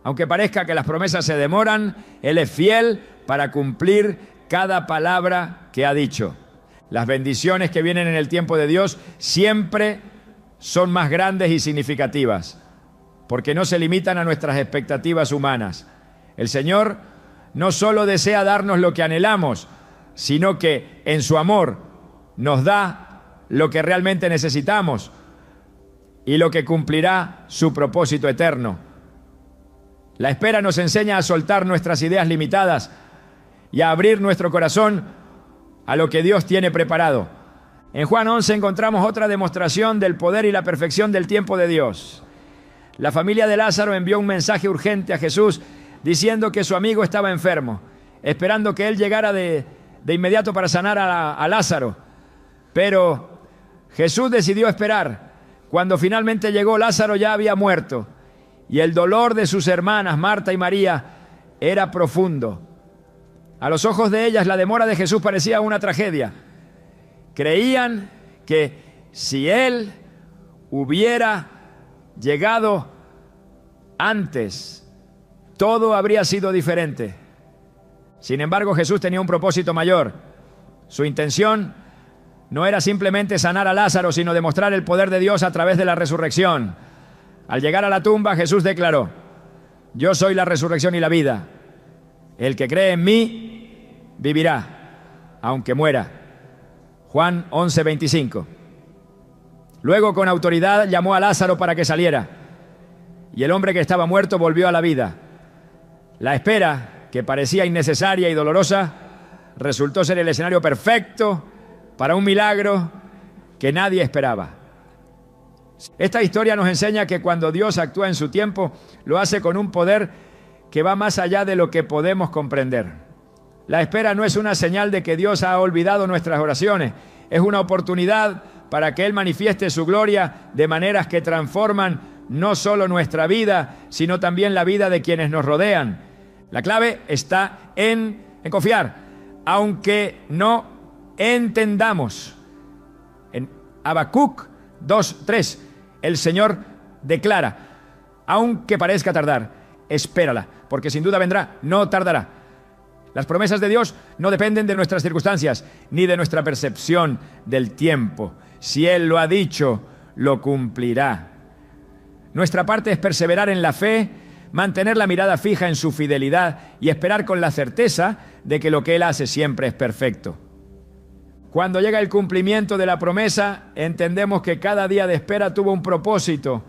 Aunque parezca que las promesas se demoran, Él es fiel para cumplir cada palabra que ha dicho. Las bendiciones que vienen en el tiempo de Dios siempre son más grandes y significativas, porque no se limitan a nuestras expectativas humanas. El Señor no solo desea darnos lo que anhelamos, sino que en su amor nos da lo que realmente necesitamos y lo que cumplirá su propósito eterno. La espera nos enseña a soltar nuestras ideas limitadas y a abrir nuestro corazón a lo que Dios tiene preparado. En Juan 11 encontramos otra demostración del poder y la perfección del tiempo de Dios. La familia de Lázaro envió un mensaje urgente a Jesús diciendo que su amigo estaba enfermo, esperando que Él llegara de inmediato para sanar a Lázaro. Pero Jesús decidió esperar. Cuando finalmente llegó, Lázaro ya había muerto y el dolor de sus hermanas, Marta y María, era profundo. A los ojos de ellas, la demora de Jesús parecía una tragedia. Creían que si Él hubiera llegado antes, todo habría sido diferente. Sin embargo, Jesús tenía un propósito mayor. Su intención no era simplemente sanar a Lázaro, sino demostrar el poder de Dios a través de la resurrección. Al llegar a la tumba, Jesús declaró: yo soy la resurrección y la vida. El que cree en mí vivirá, aunque muera. Juan 11:25. Luego, con autoridad, llamó a Lázaro para que saliera, y el hombre que estaba muerto volvió a la vida. La espera, que parecía innecesaria y dolorosa, resultó ser el escenario perfecto para un milagro que nadie esperaba. Esta historia nos enseña que cuando Dios actúa en su tiempo, lo hace con un poder que va más allá de lo que podemos comprender. La espera no es una señal de que Dios ha olvidado nuestras oraciones, es una oportunidad para que Él manifieste su gloria de maneras que transforman no solo nuestra vida, sino también la vida de quienes nos rodean. La clave está en confiar, aunque no entendamos. En Habacuc 2:3, el Señor declara: aunque parezca tardar, espérala, porque sin duda vendrá, no tardará. Las promesas de Dios no dependen de nuestras circunstancias, ni de nuestra percepción del tiempo. Si Él lo ha dicho, lo cumplirá. Nuestra parte es perseverar en la fe, mantener la mirada fija en su fidelidad y esperar con la certeza de que lo que Él hace siempre es perfecto. Cuando llega el cumplimiento de la promesa, entendemos que cada día de espera tuvo un propósito.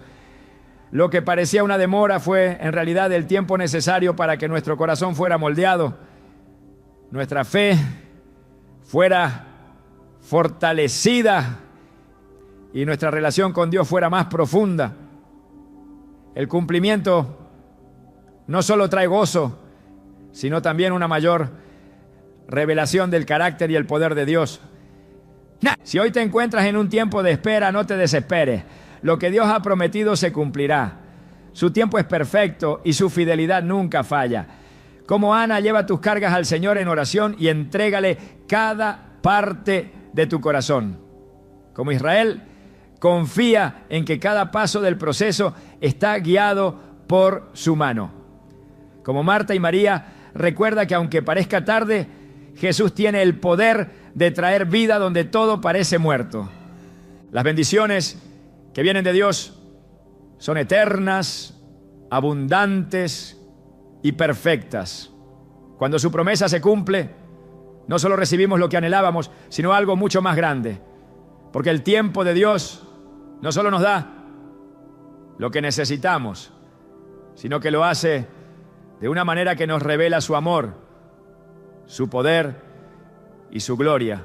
lo que parecía una demora fue en realidad el tiempo necesario para que nuestro corazón fuera moldeado, nuestra fe fuera fortalecida y nuestra relación con Dios fuera más profunda. El cumplimiento no solo trae gozo, sino también una mayor revelación del carácter y el poder de Dios. Si hoy te encuentras en un tiempo de espera, no te desesperes. Lo que Dios ha prometido se cumplirá. Su tiempo es perfecto y su fidelidad nunca falla. Como Ana, lleva tus cargas al Señor en oración y entrégale cada parte de tu corazón. Como Israel, confía en que cada paso del proceso está guiado por su mano. Como Marta y María, recuerda que aunque parezca tarde, Jesús tiene el poder de traer vida donde todo parece muerto. Las bendiciones que vienen de Dios son eternas, abundantes y perfectas. Cuando su promesa se cumple, no solo recibimos lo que anhelábamos, sino algo mucho más grande. Porque el tiempo de Dios no solo nos da lo que necesitamos, sino que lo hace de una manera que nos revela su amor, su poder y su gloria.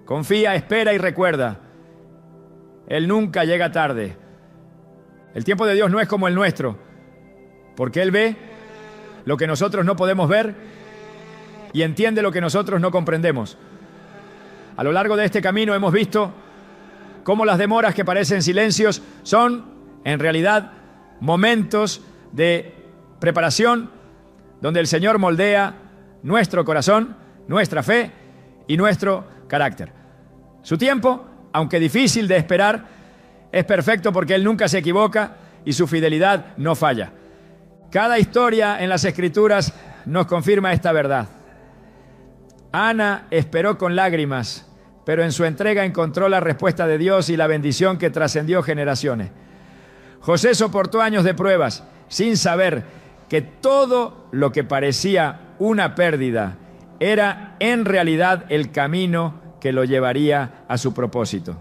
Confía, espera y recuerda, Él nunca llega tarde. El tiempo de Dios no es como el nuestro, porque Él ve lo que nosotros no podemos ver y entiende lo que nosotros no comprendemos. A lo largo de este camino hemos visto cómo las demoras que parecen silencios son, en realidad, momentos de preparación donde el Señor moldea nuestro corazón, nuestra fe y nuestro carácter. Su tiempo, aunque difícil de esperar, es perfecto porque Él nunca se equivoca y su fidelidad no falla. Cada historia en las Escrituras nos confirma esta verdad. Ana esperó con lágrimas, pero en su entrega encontró la respuesta de Dios y la bendición que trascendió generaciones. José soportó años de pruebas sin saber que todo lo que parecía una pérdida era en realidad el camino que lo llevaría a su propósito.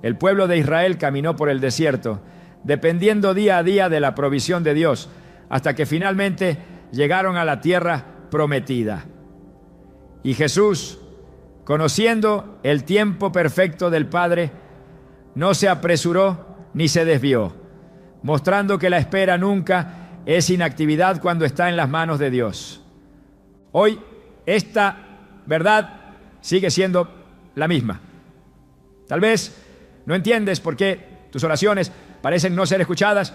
El pueblo de Israel caminó por el desierto, dependiendo día a día de la provisión de Dios, hasta que finalmente llegaron a la tierra prometida. Y Jesús, conociendo el tiempo perfecto del Padre, no se apresuró ni se desvió, mostrando que la espera nunca es inactividad cuando está en las manos de Dios. Hoy, esta verdad sigue siendo la misma. Tal vez no entiendes por qué tus oraciones parecen no ser escuchadas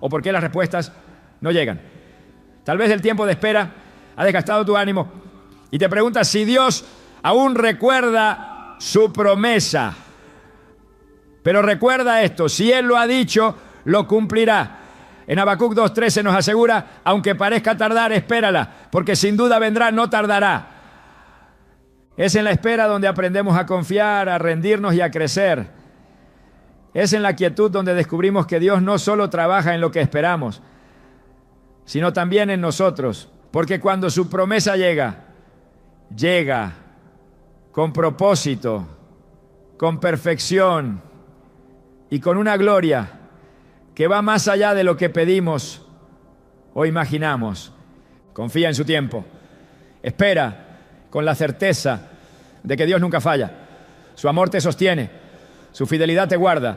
o por qué las respuestas no llegan. Tal vez el tiempo de espera ha desgastado tu ánimo y te preguntas si Dios aún recuerda su promesa. Pero recuerda esto, si Él lo ha dicho, lo cumplirá. En Habacuc 2:13 nos asegura, aunque parezca tardar, espérala, porque sin duda vendrá, no tardará. Es en la espera donde aprendemos a confiar, a rendirnos y a crecer. Es en la quietud donde descubrimos que Dios no solo trabaja en lo que esperamos, sino también en nosotros. Porque cuando su promesa llega con propósito, con perfección y con una gloria que va más allá de lo que pedimos o imaginamos. Confía en su tiempo. Espera con la certeza de que Dios nunca falla. Su amor te sostiene, su fidelidad te guarda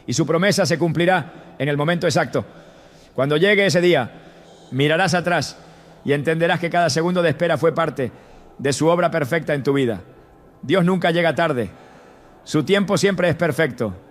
y su promesa se cumplirá en el momento exacto. Cuando llegue ese día, mirarás atrás y entenderás que cada segundo de espera fue parte de su obra perfecta en tu vida. Dios nunca llega tarde. Su tiempo siempre es perfecto.